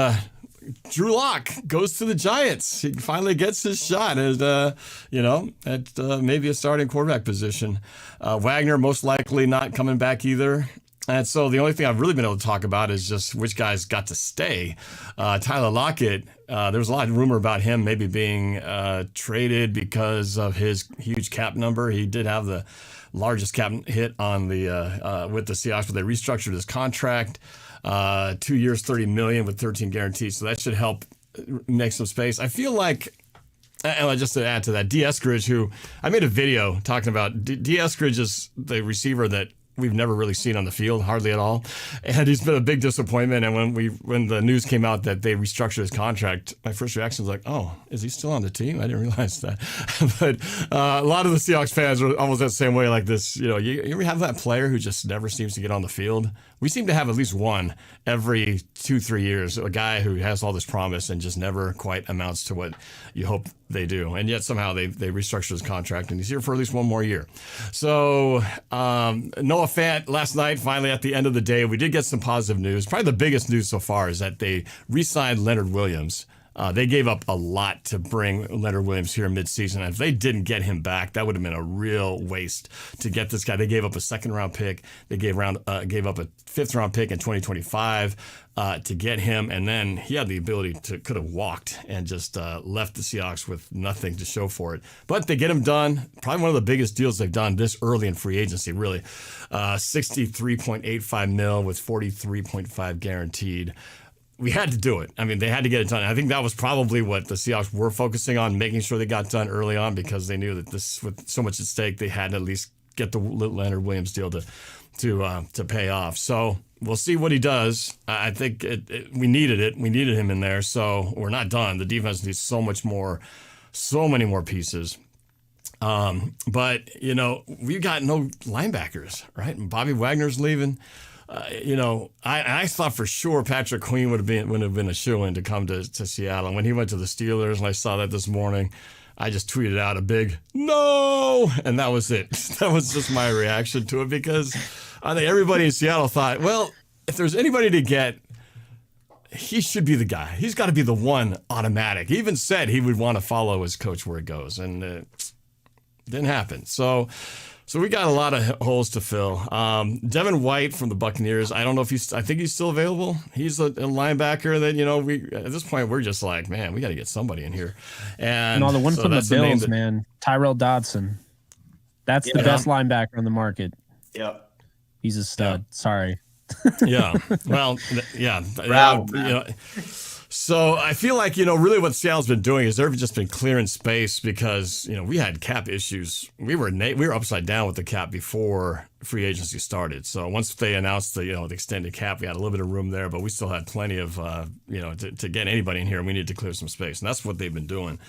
Drew Lock goes to the Giants. He finally gets his shot at, you know, at maybe a starting quarterback position. Wagner most likely not coming back either. And so the only thing I've really been able to talk about is just which guys got to stay. Tyler Lockett, there was a lot of rumor about him maybe being traded because of his huge cap number. He did have the largest cap hit on the with the Seahawks, but they restructured his contract. 2 years, $30 million with 13 guarantees. So that should help make some space. I feel like, and just to add to that, D. Eskridge, who I made a video talking about. D. Eskridge is the receiver that we've never really seen on the field, hardly at all. And he's been a big disappointment. And when the news came out that they restructured his contract, my first reaction was like, oh, is he still on the team? I didn't realize that. But a lot of the Seahawks fans are almost that same way, like this. You know, you ever have that player who just never seems to get on the field? We seem to have at least one every 2-3 years, a guy who has all this promise and just never quite amounts to what you hope they do. And yet somehow they restructured his contract and he's here for at least one more year. So Noah Fant last night, finally at the end of the day, we did get some positive news. Probably the biggest news so far is that they re-signed Leonard Williams. They gave up a lot to bring Leonard Williams here midseason. If they didn't get him back, that would have been a real waste to get this guy. They gave up a second-round pick. They gave up a fifth-round pick in 2025 to get him, and then he had the ability to could have walked and just left the Seahawks with nothing to show for it. But they get him done. Probably one of the biggest deals they've done this early in free agency, really. $63.85 million with $43.5 guaranteed. We had to do it. I mean, they had to get it done. I think that was probably what the Seahawks were focusing on, making sure they got done early on because they knew that this, with so much at stake, they had to at least get the Leonard Williams deal to pay off. So we'll see what he does. I think we needed it. We needed him in there. So we're not done. The defense needs so many more pieces. But, you know, we've got no linebackers, right? Bobby Wagner's leaving. You know, I thought for sure Patrick Queen would have been a shoo-in to come to Seattle. And when he went to the Steelers, and I saw that this morning, I just tweeted out a big no, and that was it. That was just my reaction to it because I think everybody in Seattle thought, well, if there's anybody to get, he should be the guy. He's got to be the one automatic. He even said he would want to follow his coach where it goes, and it didn't happen. So we got a lot of holes to fill. Devin White from the Buccaneers. I don't know if I think he's still available. He's a linebacker that, you know, at this point we're just like, man, we got to get somebody in here. And no, the one from the Bills, man, Tyrell Dodson. That's the best linebacker on the market. Yeah. He's a stud. Yeah. Sorry. Yeah. Well, yeah. Proud, you know, So I feel like, really what Seattle's been doing is they've just been clearing space because, we had cap issues. We were upside down with the cap before free agency started. So once they announced the extended cap, we had a little bit of room there, but we still had plenty of, to get anybody in here, we needed to clear some space. And that's what they've been doing.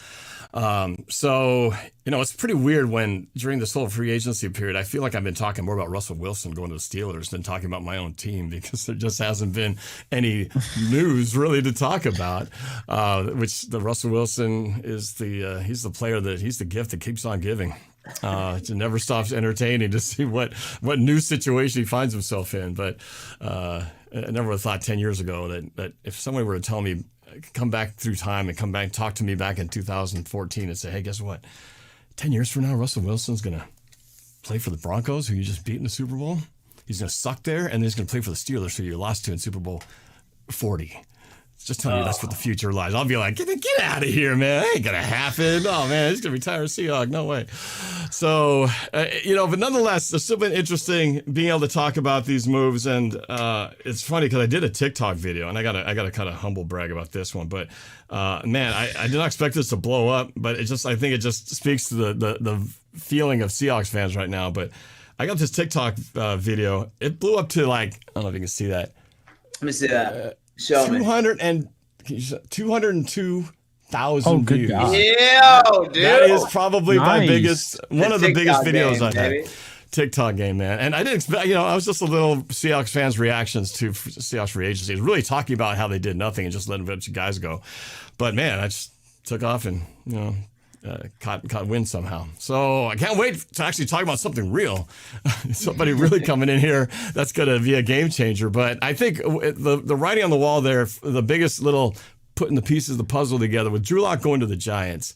So, it's pretty weird when during this whole free agency period, I feel like I've been talking more about Russell Wilson going to the Steelers than talking about my own team because there just hasn't been any news really to talk about, which the Russell Wilson is he's the player he's the gift that keeps on giving. It never stops entertaining to see what new situation he finds himself in. But I never would have thought 10 years ago that if somebody were to tell me, come back through time and come back and talk to me back in 2014 and say, hey, guess what? 10 years from now, Russell Wilson's going to play for the Broncos, who you just beat in the Super Bowl. He's going to suck there, and then he's going to play for the Steelers, who you lost to in Super Bowl 40. Just telling you that's what the future lies. I'll be like, get out of here, man. That ain't going to happen. Oh, man, he's going to retire a Seahawk. No way. So, but nonetheless, it's still been interesting being able to talk about these moves. And it's funny because I did a TikTok video, and I gotta kind of humble brag about this one. But, man, I did not expect this to blow up. But I think it just speaks to the feeling of Seahawks fans right now. But I got this TikTok video. It blew up to I don't know if you can see that. Let me see that. Show me. 202,000 good views. God. Yeah, dude. That is probably one of the biggest TikTok videos game, I've had. baby. TikTok game, man. And I didn't expect, I was just a little Seahawks fans' reactions to Seahawks free agency. Really talking about how they did nothing and just letting a bunch of guys go. But man, I just took off and, caught wind somehow. So I can't wait to actually talk about something real. Somebody really coming in here that's going to be a game changer. But I think the writing on the wall there, the biggest little putting the pieces of the puzzle together with Drew Lock going to the Giants.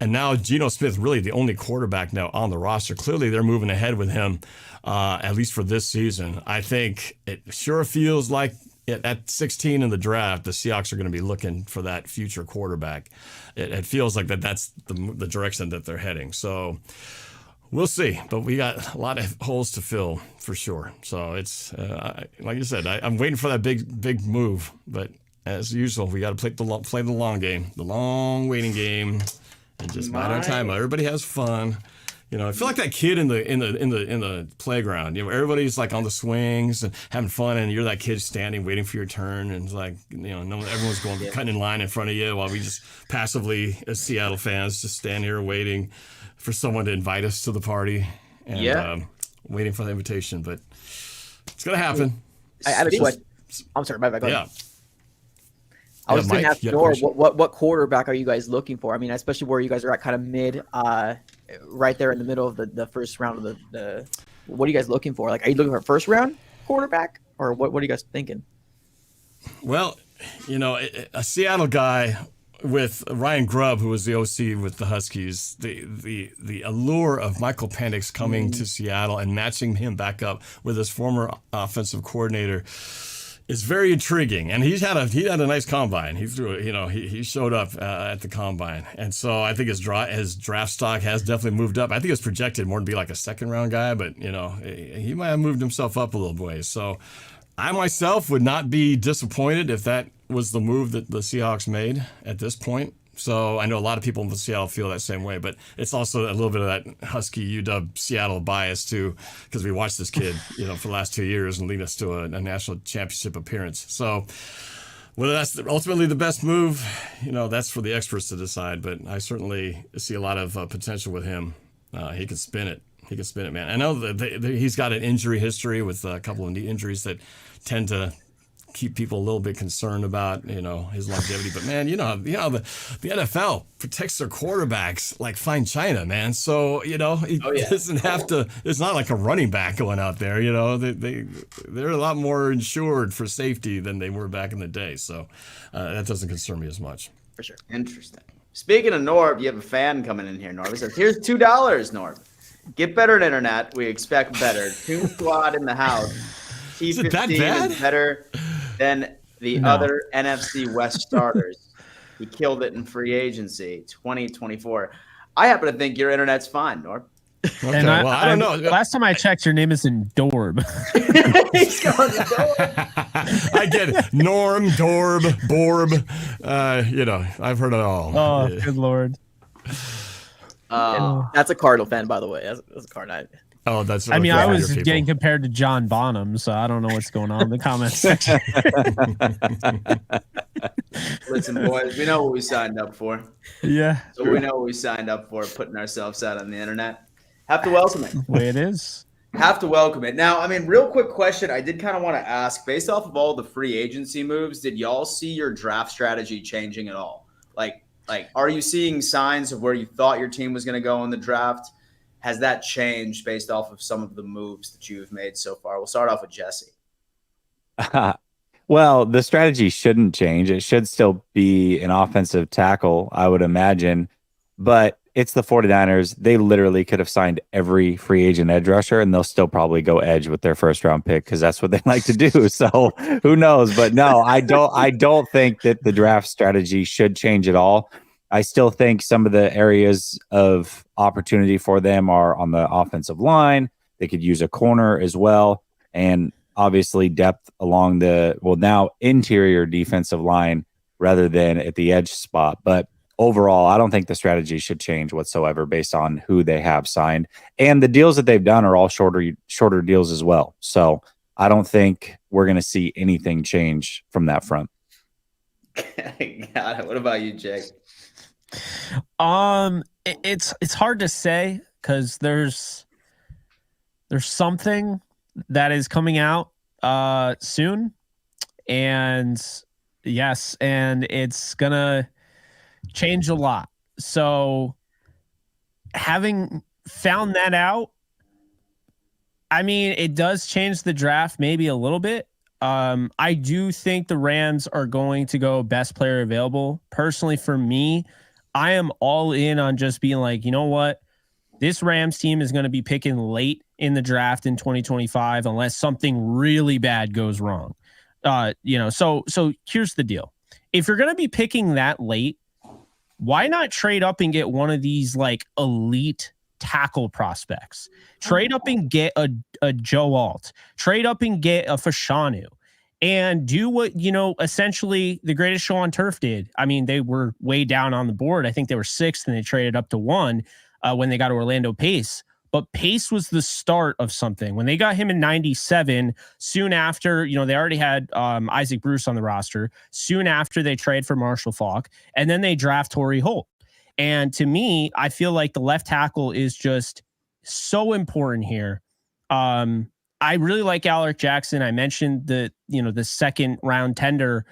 And now Geno Smith, really the only quarterback now on the roster. Clearly they're moving ahead with him, at least for this season. I think it sure feels like at 16 in the draft, the Seahawks are going to be looking for that future quarterback. It feels like that's the direction that they're heading. So we'll see. But we got a lot of holes to fill for sure. So it's like you said, I'm waiting for that big move. But as usual, we got to play the long game, the long waiting game, and just bide our time. Everybody has fun. I feel like that kid in the playground. Everybody's like on the swings and having fun, and you're that kid standing waiting for your turn, and it's like everyone's cutting in line in front of you while we just passively, as Seattle fans, just stand here waiting for someone to invite us to the party and waiting for the invitation. But it's gonna happen. I had a question. I'm sorry, my bad. Go ahead. Yeah. I was going to ask Nor, what quarterback are you guys looking for? I mean, especially where you guys are at kind of mid, right there in the middle of the first round of the what are you guys looking for? Like, are you looking for a first round quarterback, or what are you guys thinking? Well, a Seattle guy with Ryan Grubb, who was the OC with the Huskies, the allure of Michael Penix coming to Seattle and matching him back up with his former offensive coordinator is very intriguing. And he had a nice combine. He threw he showed up at the combine, and so I think his draft stock has definitely moved up. I think it's projected more to be like a second round guy, but he might have moved himself up a little ways. So I myself would not be disappointed if that was the move that the Seahawks made at this point. So I know a lot of people in Seattle feel that same way, but it's also a little bit of that Husky UW Seattle bias too, because we watched this kid, for the last 2 years and lead us to a national championship appearance. So whether that's ultimately the best move, that's for the experts to decide. But I certainly see a lot of potential with him. He can spin it. He can spin it, man. I know that he's got an injury history with a couple of knee injuries that tend to keep people a little bit concerned about, his longevity. But man, the NFL protects their quarterbacks like fine china, man. So, he doesn't have to, it's not like a running back going out there, they're a lot more insured for safety than they were back in the day. So that doesn't concern me as much. For sure. Interesting. Speaking of Norb, you have a fan coming in here, Norb. He says, here's $2, Norb. Get better internet. We expect better. Toon Squad in the house. Is it that T15 bad? is better than the other NFC West starters. He killed it in free agency 2024. I happen to think your internet's fine, Norb. Okay, And well, I don't know. Last time I checked, your name isn't Dorb. He's going to door. I get it. Norm, Dorb, Borb. You know, I've heard it all. Oh, good Lord. That's a Cardinal fan, by the way. That's a Cardinal. Oh, that's. I mean, okay, I for was your getting people. compared to John Bonham, so I don't know what's going on in the comments section. Listen, boys, we know what we signed up for. Yeah, So we know what we signed up for, putting ourselves out on the internet. Have to welcome it. way it is. Have to welcome it. Now, I mean, real quick question I did kind of want to ask, based off of all the free agency moves, did y'all see your draft strategy changing at all? Like, are you seeing signs of where you thought your team was going to go in the draft? Has that changed based off of some of the moves that you've made so far? We'll start off with Jesse. Well, the strategy shouldn't change. It should still be an offensive tackle, I would imagine. But it's the 49ers. They literally could have signed every free agent edge rusher, and they'll still probably go edge with their first round pick because that's what they like to do. So who knows? But no, I don't think that the draft strategy should change at all. I still think some of the areas of opportunity for them are on the offensive line. They could use a corner as well. And obviously depth along the, well, now interior defensive line rather than at the edge spot. But overall, I don't think the strategy should change whatsoever based on who they have signed. And the deals that they've done are all shorter deals as well. So I don't think we're going to see anything change from that front. Got it. What about you, Jake? It's hard to say because there's something that is coming out soon, and yes, and it's gonna change a lot. So having found that out, I mean, it does change the draft maybe a little bit. I do think the Rams are going to go best player available. Personally, for me, I am all in on just being like, you know what? This Rams team is going to be picking late in the draft in 2025 unless something really bad goes wrong. So here's the deal. If you're going to be picking that late, why not trade up and get one of these like elite tackle prospects? Trade up and get a Joe Alt. Trade up and get a Fashanu. And do what, essentially the greatest show on turf did. I mean, they were way down on the board. I think they were 6th and they traded up to 1 when they got Orlando Pace. But Pace was the start of something. When they got him in 97, soon after, they already had Isaac Bruce on the roster. Soon after, they trade for Marshall Faulk. And then they draft Torrey Holt. And to me, I feel like the left tackle is just so important here. I really like Alec Jackson. I mentioned the second round tender,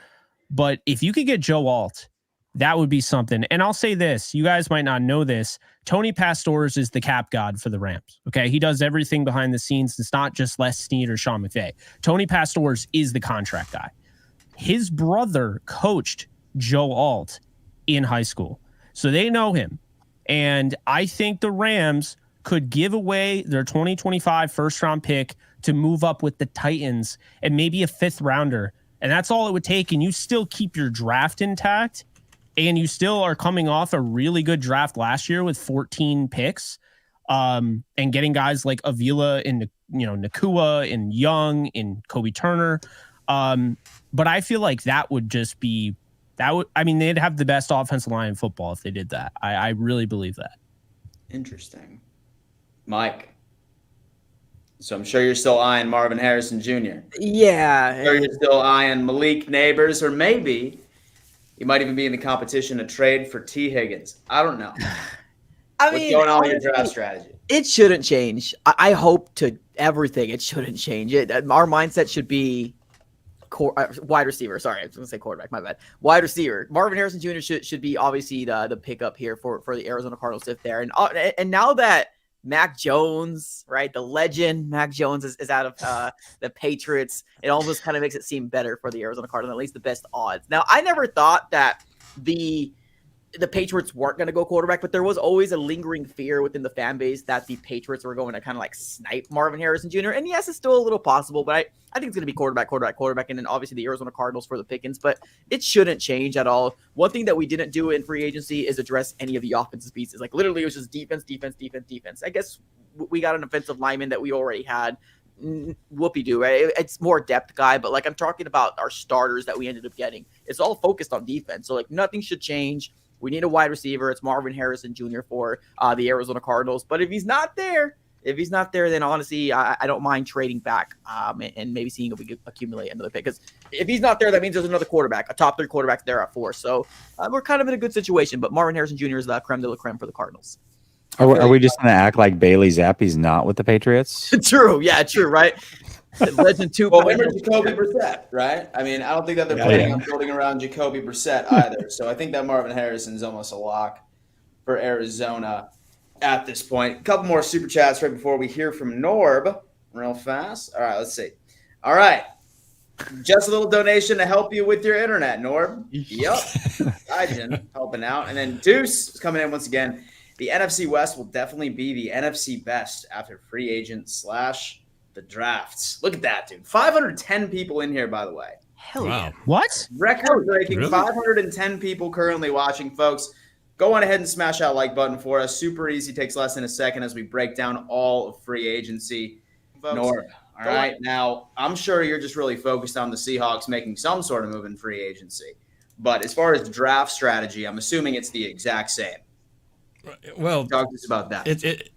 but if you could get Joe Alt, that would be something. And I'll say this, you guys might not know this. Tony Pastores is the cap god for the Rams. Okay. He does everything behind the scenes. It's not just Les Snead or Sean McVay. Tony Pastores is the contract guy. His brother coached Joe Alt in high school. So they know him. And I think the Rams could give away their 2025 first round pick to move up with the Titans and maybe a 5th rounder. And that's all it would take. And you still keep your draft intact. And you still are coming off a really good draft last year with 14 picks and getting guys like Avila and, Nakua and Young and Kobe Turner. But I feel like that would just be, they'd have the best offensive line in football if they did that. I really believe that. Interesting. Mike. So I'm sure you're still eyeing Marvin Harrison Jr. Yeah. I'm sure you're still eyeing Malik Neighbors, or maybe you might even be in the competition to trade for T. Higgins. I don't know. What's going on with your draft strategy? It shouldn't change. I hope to everything. It shouldn't change. Our mindset should be wide receiver. Sorry, I was going to say quarterback. My bad. Wide receiver. Marvin Harrison Jr. should be obviously the pickup here for the Arizona Cardinals if there. And now that Mac Jones, right, the legend Mac Jones is out of the Patriots, it almost kind of makes it seem better for the Arizona Cardinals, at least the best odds. Now, I never thought that the Patriots weren't going to go quarterback, but there was always a lingering fear within the fan base that the Patriots were going to kind of like snipe Marvin Harrison Jr. And yes, it's still a little possible, but I think it's going to be quarterback, and then obviously the Arizona Cardinals for the pickings, but it shouldn't change at all. One thing that we didn't do in free agency is address any of the offensive pieces. Like literally it was just defense. I guess we got an offensive lineman that we already had. Whoopie-doo, right? It's more depth guy, but like I'm talking about our starters that we ended up getting. It's all focused on defense, so like nothing should change. We need a wide receiver. It's Marvin Harrison Jr. for the Arizona Cardinals. But if he's not there, then honestly, I don't mind trading back and maybe seeing if we could accumulate another pick. Because if he's not there, that means there's another quarterback, a top 3 quarterback there at 4. So we're kind of in a good situation. But Marvin Harrison Jr. is the creme de la creme for the Cardinals. Are we just going to act like Bailey Zappi's not with the Patriots? True. Yeah, true, right? Legend 2. Well, remember Jacoby Brissett, right? I mean, I don't think that they're planning on building around Jacoby Brissett either. So I think that Marvin Harrison is almost a lock for Arizona at this point. A couple more super chats right before we hear from Norb real fast. All right, let's see. All right. Just a little donation to help you with your internet, Norb. Yep. Ijan helping out. And then Deuce is coming in once again. The NFC West will definitely be the NFC best after free agent / the drafts. Look at that, dude. 510 people in here, by the way. Hell yeah. What? Record-breaking. Really? 510 people currently watching, folks. Go on ahead and smash that like button for us. Super easy. Takes less than a second as we break down all of free agency. Folks, Norb, all right. Now, I'm sure you're just really focused on the Seahawks making some sort of move in free agency. But as far as draft strategy, I'm assuming it's the exact same. Well, Talk to us about that.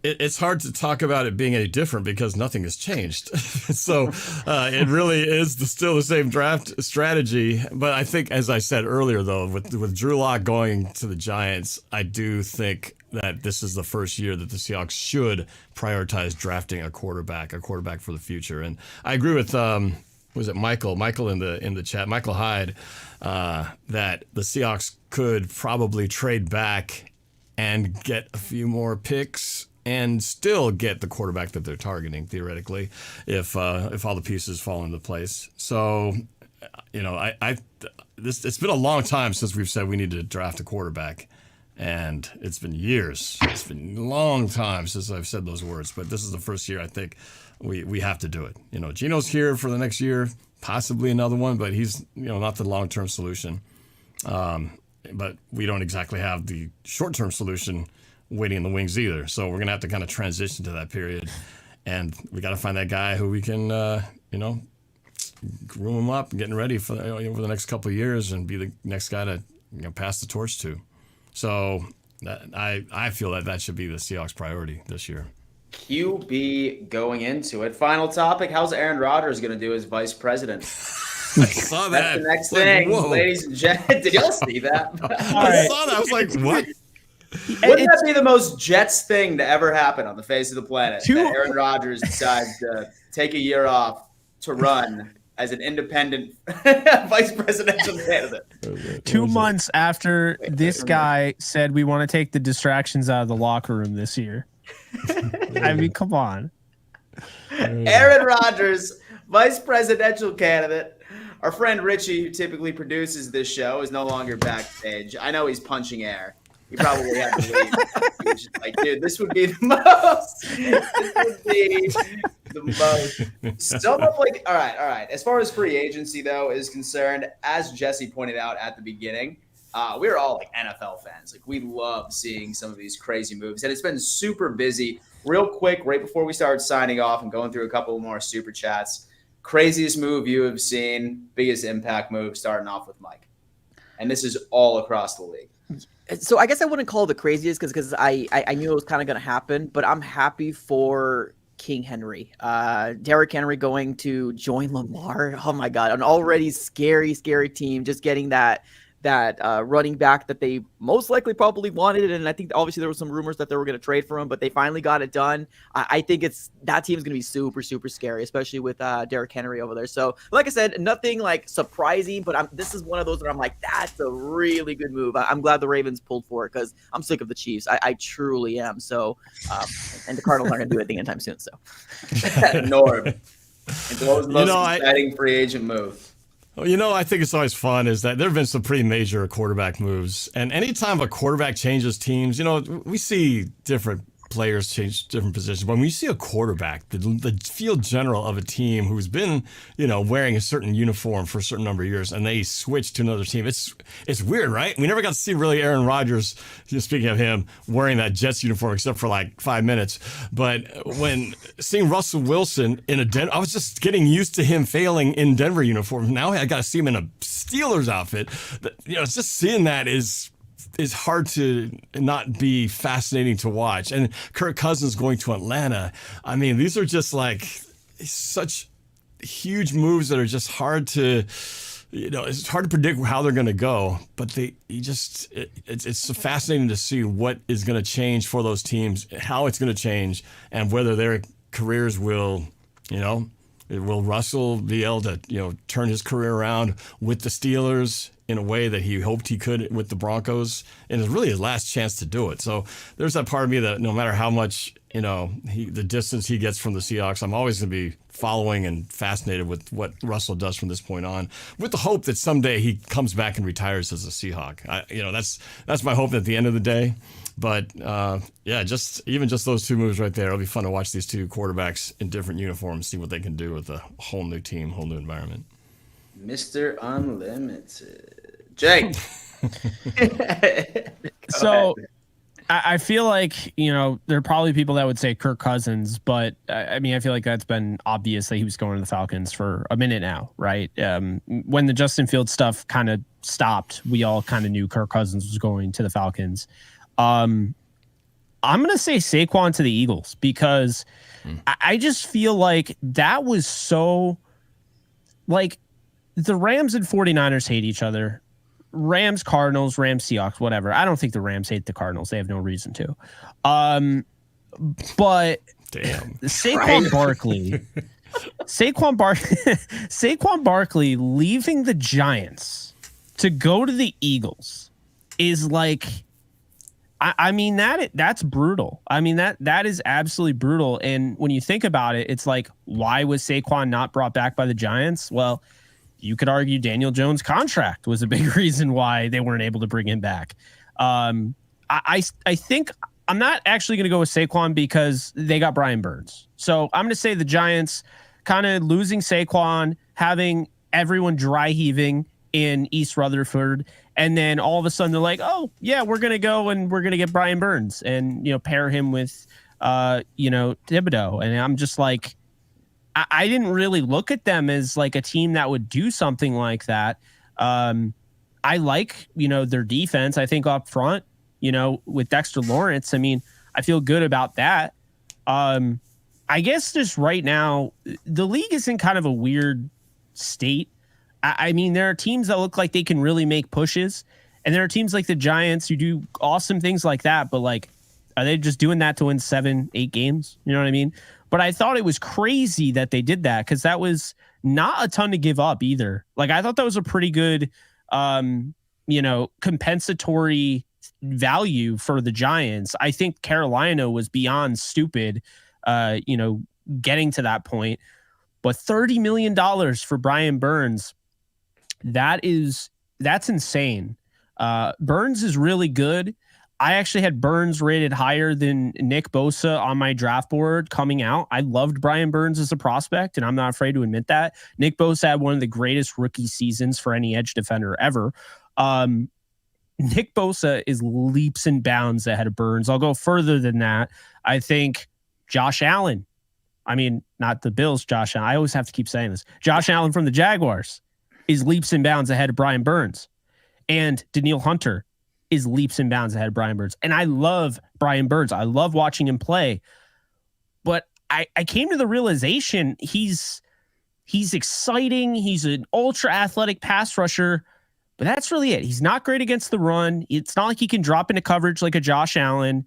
It's hard to talk about it being any different because nothing has changed. So it really is still the same draft strategy. But I think, as I said earlier, though, with Drew Lock going to the Giants, I do think that this is the first year that the Seahawks should prioritize drafting a quarterback for the future. And I agree with was it Michael in the chat, Michael Hyde, that the Seahawks could probably trade back and get a few more picks and still get the quarterback that they're targeting, theoretically, if all the pieces fall into place. So, you know, it's been a long time since we've said we need to draft a quarterback, and it's been years. It's been a long time since I've said those words, but this is the first year I think we have to do it. You know, Gino's here for the next year, possibly another one, but he's, you know, not the long-term solution. But we don't exactly have the short-term solution waiting in the wings either. So we're going to have to kind of transition to that period. And we got to find that guy who we can, you know, groom him up and getting ready for over the next couple of years and be the next guy to, you know, pass the torch to. So I feel that should be the Seahawks' priority this year. QB going into it. Final topic, how's Aaron Rodgers going to do as vice president? I saw that. That's the next thing, ladies and gentlemen. Did y'all see that? I saw that. I was like, what? Wouldn't that be the most Jets thing to ever happen on the face of the planet? That Aaron Rodgers decides to take a year off to run as an independent vice presidential candidate. 2 months after this guy said we want to take the distractions out of the locker room this year. I mean, come on. Aaron Rodgers, vice presidential candidate. Our friend Richie, who typically produces this show, is no longer backstage. I know he's punching air. He probably had to leave. He was just like, dude, this would be the most. This would be the most. Some of like, all right. As far as free agency, though, is concerned, as Jesse pointed out at the beginning, we're all like NFL fans. Like, we love seeing some of these crazy moves. And it's been super busy. Real quick, right before we started signing off and going through a couple more super chats, craziest move you have seen, biggest impact move, starting off with Mike. And this is all across the league. So I guess I wouldn't call it the craziest because I knew it was kind of going to happen, but I'm happy for King Henry. Derrick Henry going to join Lamar. Oh, my God. An already scary team, just getting that running back that they most likely probably wanted. And I think obviously there were some rumors that they were going to trade for him, but they finally got it done. I think that team's going to be super, super scary, especially with Derrick Henry over there. So like I said, nothing like surprising, but this is one of those where I'm like, that's a really good move. I'm glad the Ravens pulled for it because I'm sick of the Chiefs. I truly am. So, and the Cardinals aren't going to do anything anytime soon. So Norb. It's what was the most exciting free agent move? Well, you know, I think it's always fun is that there have been some pretty major quarterback moves. And anytime a quarterback changes teams, you know, we see different players change different positions. But when you see a quarterback, the field general of a team who's been, wearing a certain uniform for a certain number of years, and they switch to another team, it's weird, right? We never got to see really Aaron Rodgers, speaking of him, wearing that Jets uniform except for like 5 minutes. But when seeing Russell Wilson in a I was just getting used to him failing in Denver uniform. Now I got to see him in a Steelers outfit. It's just seeing that is hard to not be fascinating to watch. And Kirk Cousins going to Atlanta. I mean, these are just like such huge moves that are just hard to, it's hard to predict how they're going to go, but it's fascinating to see what is going to change for those teams, how it's going to change, and whether their careers will, will Russell be able to, turn his career around with the Steelers in a way that he hoped he could with the Broncos, and it's really his last chance to do it. So there's that part of me that no matter how much, the distance he gets from the Seahawks, I'm always going to be following and fascinated with what Russell does from this point on, with the hope that someday he comes back and retires as a Seahawk. That's my hope at the end of the day. But just those two moves right there, it'll be fun to watch these two quarterbacks in different uniforms, see what they can do with a whole new team, whole new environment. Mr. Unlimited. Jake. So I feel like, there are probably people that would say Kirk Cousins, but I feel like that's been obvious that he was going to the Falcons for a minute now, right? When the Justin Fields stuff kind of stopped, we all kind of knew Kirk Cousins was going to the Falcons. I'm going to say Saquon to the Eagles because I just feel like that was so, like, the Rams and 49ers hate each other. Rams, Cardinals, Rams, Seahawks, whatever. I don't think the Rams hate the Cardinals. They have no reason to. But damn. Saquon Barkley, Saquon Barkley leaving the Giants to go to the Eagles is like, that's brutal. That is absolutely brutal. And when you think about it, it's like, why was Saquon not brought back by the Giants? Well, you could argue Daniel Jones' contract was a big reason why they weren't able to bring him back. I think I'm not actually going to go with Saquon because they got Brian Burns. So I'm going to say the Giants kind of losing Saquon, having everyone dry heaving in East Rutherford, and then all of a sudden they're like, oh yeah, we're going to go and we're going to get Brian Burns and, pair him with, Thibodeau. And I'm just like, I didn't really look at them as like a team that would do something like that. I like, their defense. I think up front, with Dexter Lawrence, I feel good about that. I guess just right now, the league is in kind of a weird state. There are teams that look like they can really make pushes, and there are teams like the Giants who do awesome things like that, but like, are they just doing that to win 7-8 games? You know what I mean? But I thought it was crazy that they did that because that was not a ton to give up either. Like, I thought that was a pretty good, compensatory value for the Giants. I think Carolina was beyond stupid, getting to that point. But $30 million for Brian Burns, that's insane. Burns is really good. I actually had Burns rated higher than Nick Bosa on my draft board coming out. I loved Brian Burns as a prospect, and I'm not afraid to admit that. Nick Bosa had one of the greatest rookie seasons for any edge defender ever. Nick Bosa is leaps and bounds ahead of Burns. I'll go further than that. I think Josh Allen, not the Bills, Josh Allen. I always have to keep saying this. Josh Allen from the Jaguars is leaps and bounds ahead of Brian Burns. And Daniil Hunter is leaps and bounds ahead of Brian Burns. And I love Brian Burns. I love watching him play. But I came to the realization he's exciting. He's an ultra athletic pass rusher, but that's really it. He's not great against the run. It's not like he can drop into coverage like a Josh Allen.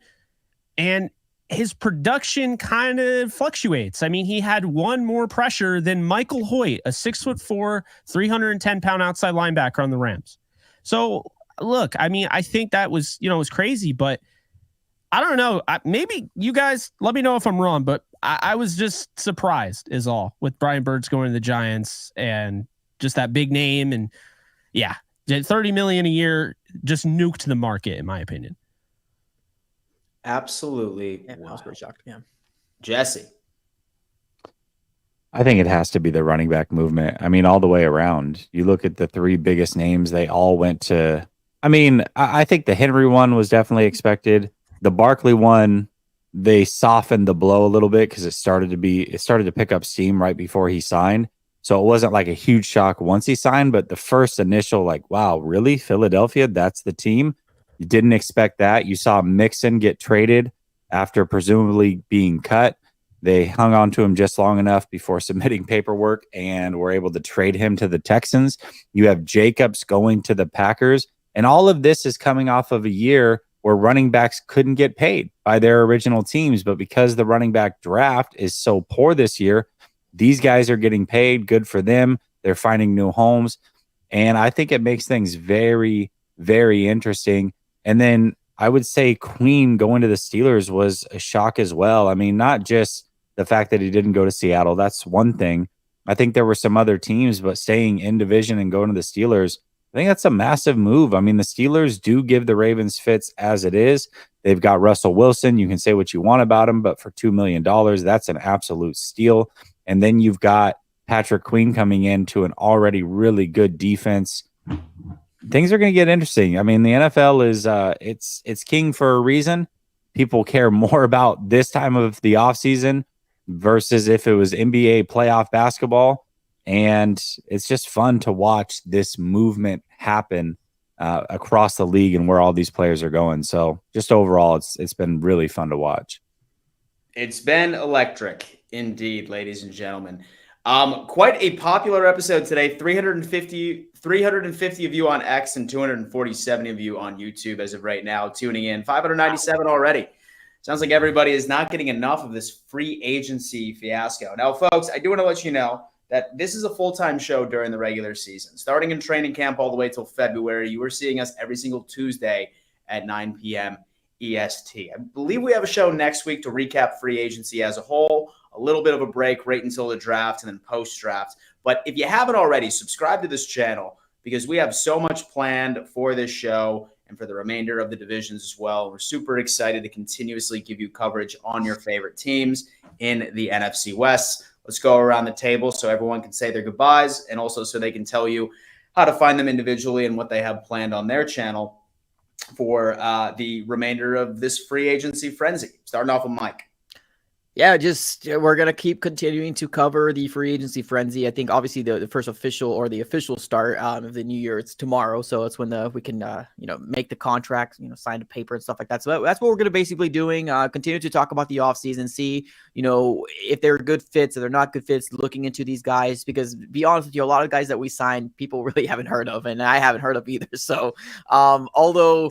And his production kind of fluctuates. He had one more pressure than Michael Hoyt, a 6'4", 310-pound outside linebacker on the Rams. So look, I think that was, was crazy, but I don't know. Maybe you guys let me know if I'm wrong, but I was just surprised is all with Brian Burns going to the Giants and just that big name. And yeah, $30 million a year just nuked the market, in my opinion. absolutely Yeah, I was wild. pretty shocked. Yeah. Jesse. I think it has to be the running back movement. I mean, all the way around. You look at the three biggest names, they all went to. I mean, I think the Henry one was definitely expected. The Barkley one, they softened the blow a little bit because it started to pick up steam right before he signed. So it wasn't like a huge shock once he signed, but the first initial, like, wow, really? Philadelphia? That's the team? You didn't expect that. You saw Mixon get traded after presumably being cut. They hung on to him just long enough before submitting paperwork and were able to trade him to the Texans. You have Jacobs going to the Packers. And all of this is coming off of a year where running backs couldn't get paid by their original teams. But because the running back draft is so poor this year, these guys are getting paid. Good for them. They're finding new homes. And I think it makes things very, very interesting. And then I would say Queen going to the Steelers was a shock as well. I mean, not just the fact that he didn't go to Seattle, that's one thing. I think there were some other teams, but staying in division and going to the Steelers, I think that's a massive move. I mean, the Steelers do give the Ravens fits as it is. They've got Russell Wilson. You can say what you want about him, but for $2 million, that's an absolute steal. And then you've got Patrick Queen coming into an already really good defense. Things are going to get interesting. I mean, the NFL is it's king for a reason. People care more about this time of the offseason versus if it was NBA playoff basketball. And it's just fun to watch this movement happen across the league and where all these players are going. So just overall, it's been really fun to watch. It's been electric indeed, ladies and gentlemen. Quite a popular episode today. 350 of you on X and 247 of you on YouTube as of right now tuning in. 597 already. Sounds like everybody is not getting enough of this free agency fiasco. Now, folks, I do want to let you know that this is a full-time show during the regular season. Starting in training camp all the way till February, you are seeing us every single Tuesday at 9 p.m. EST. I believe we have a show next week to recap free agency as a whole, a little bit of a break right until the draft and then post-draft. But if you haven't already, subscribe to this channel because we have so much planned for this show and for the remainder of the divisions as well. We're super excited to continuously give you coverage on your favorite teams in the NFC West. Let's go around the table so everyone can say their goodbyes and also so they can tell you how to find them individually and what they have planned on their channel for the remainder of this free agency frenzy. Starting off with Mike. Yeah, just we're going to keep continuing to cover the free agency frenzy. I think obviously the first official or the official start of the new year, it's tomorrow. So it's when we can, make the contracts, sign the paper and stuff like that. So that's what we're going to basically doing. Continue to talk about the offseason, see, if they're good fits or they're not good fits, looking into these guys, because be honest with you, a lot of guys that we signed, people really haven't heard of, and I haven't heard of either. So although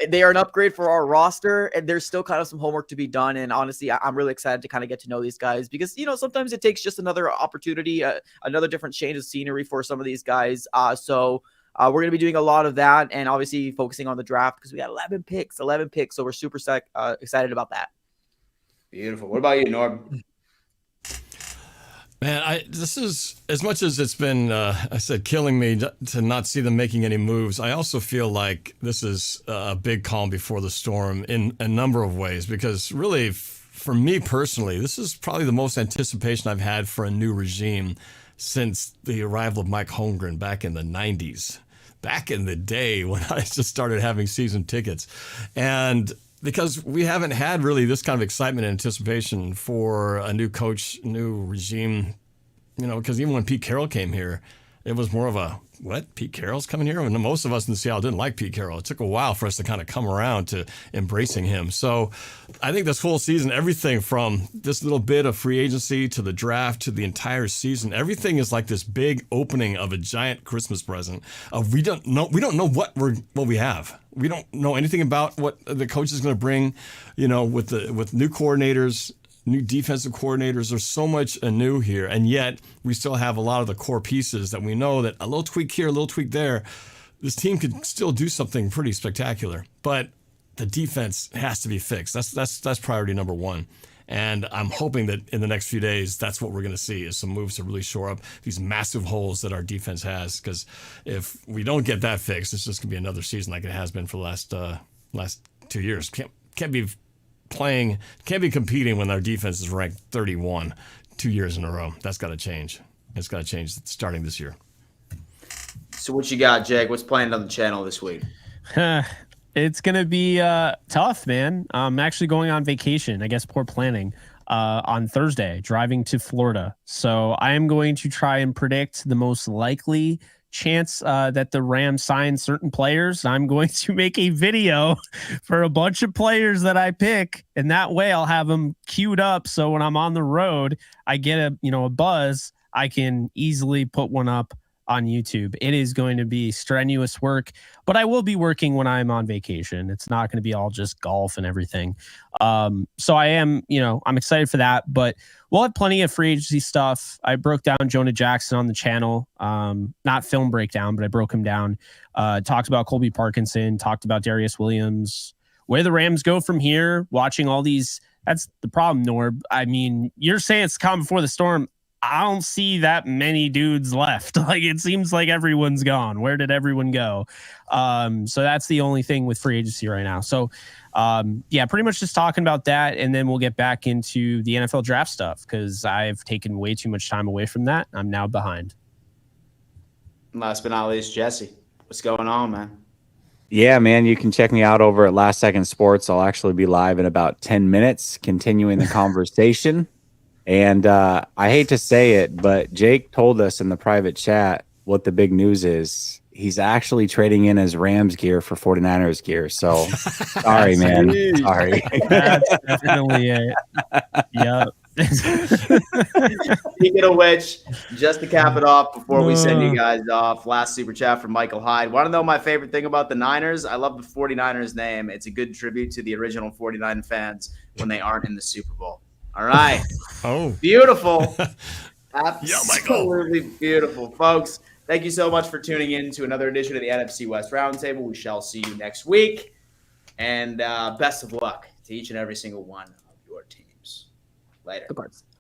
they are an upgrade for our roster, and there's still kind of some homework to be done. And honestly, I'm really excited to kind of get to know these guys because, sometimes it takes just another opportunity, another different change of scenery for some of these guys. So we're going to be doing a lot of that and obviously focusing on the draft because we got 11 picks. So we're super excited about that. Beautiful. What about you, Norm? Man, this is, as much as it's been, I said, killing me to not see them making any moves, I also feel like this is a big calm before the storm in a number of ways, because really, for me personally, this is probably the most anticipation I've had for a new regime since the arrival of Mike Holmgren back in the 90s, back in the day when I just started having season tickets. And because we haven't had really this kind of excitement and anticipation for a new coach, new regime, because even when Pete Carroll came here, it was more of a, what, Pete Carroll's coming here? And most of us in Seattle didn't like Pete Carroll. It took a while for us to kind of come around to embracing him. So I think this whole season, everything from this little bit of free agency to the draft to the entire season, everything is like this big opening of a giant Christmas present. We don't know what we have. We don't know anything about what the coach is going to bring, with new coordinators, new defensive coordinators. There's so much anew here, and yet we still have a lot of the core pieces that we know that a little tweak here, a little tweak there, this team could still do something pretty spectacular. But the defense has to be fixed. That's priority number one. And I'm hoping that in the next few days, that's what we're going to see is some moves to really shore up these massive holes that our defense has. Because if we don't get that fixed, it's just going to be another season like it has been for the last 2 years. Can't be playing, can't be competing when our defense is ranked 31 2 years in a row. That's got to change. It's got to change starting this year. So what you got, Jake? What's playing on the channel this week? It's going to be tough, man. I'm actually going on vacation. I guess poor planning. On Thursday, driving to Florida. So I am going to try and predict the most likely chance that the Rams sign certain players. I'm going to make a video for a bunch of players that I pick, and that way I'll have them queued up. So when I'm on the road, I get a buzz. I can easily put one up on YouTube. It is going to be strenuous work, but I will be working when I'm on vacation. It's not going to be all just golf and everything. So I am, I'm excited for that, but we'll have plenty of free agency stuff. I broke down Jonah Jackson on the channel, not film breakdown, but I broke him down, talked about Colby Parkinson, talked about Darius Williams, where the Rams go from here, watching all these. That's the problem, Norb. I mean, you're saying it's calm before the storm. I don't see that many dudes left. Like, it seems like everyone's gone. Where did everyone go? So that's the only thing with free agency right now. So, pretty much just talking about that. And then we'll get back into the NFL draft stuff because I've taken way too much time away from that. I'm now behind. Last but not least, Jesse, what's going on, man? Yeah, man, you can check me out over at Last Second Sports. I'll actually be live in about 10 minutes, continuing the conversation. And I hate to say it, but Jake told us in the private chat what the big news is. He's actually trading in his Rams gear for 49ers gear. So sorry, man. Sorry. That's definitely it. Yep. Speaking of which, just to cap it off before we send you guys off, last super chat from Michael Hyde. Want to know my favorite thing about the Niners? I love the 49ers name. It's a good tribute to the original 49 fans when they aren't in the Super Bowl. All right. Oh, beautiful. Yeah, Michael. Absolutely beautiful, folks. Thank you so much for tuning in to another edition of the NFC West Roundtable. We shall see you next week. And best of luck to each and every single one of your teams. Later. The parts.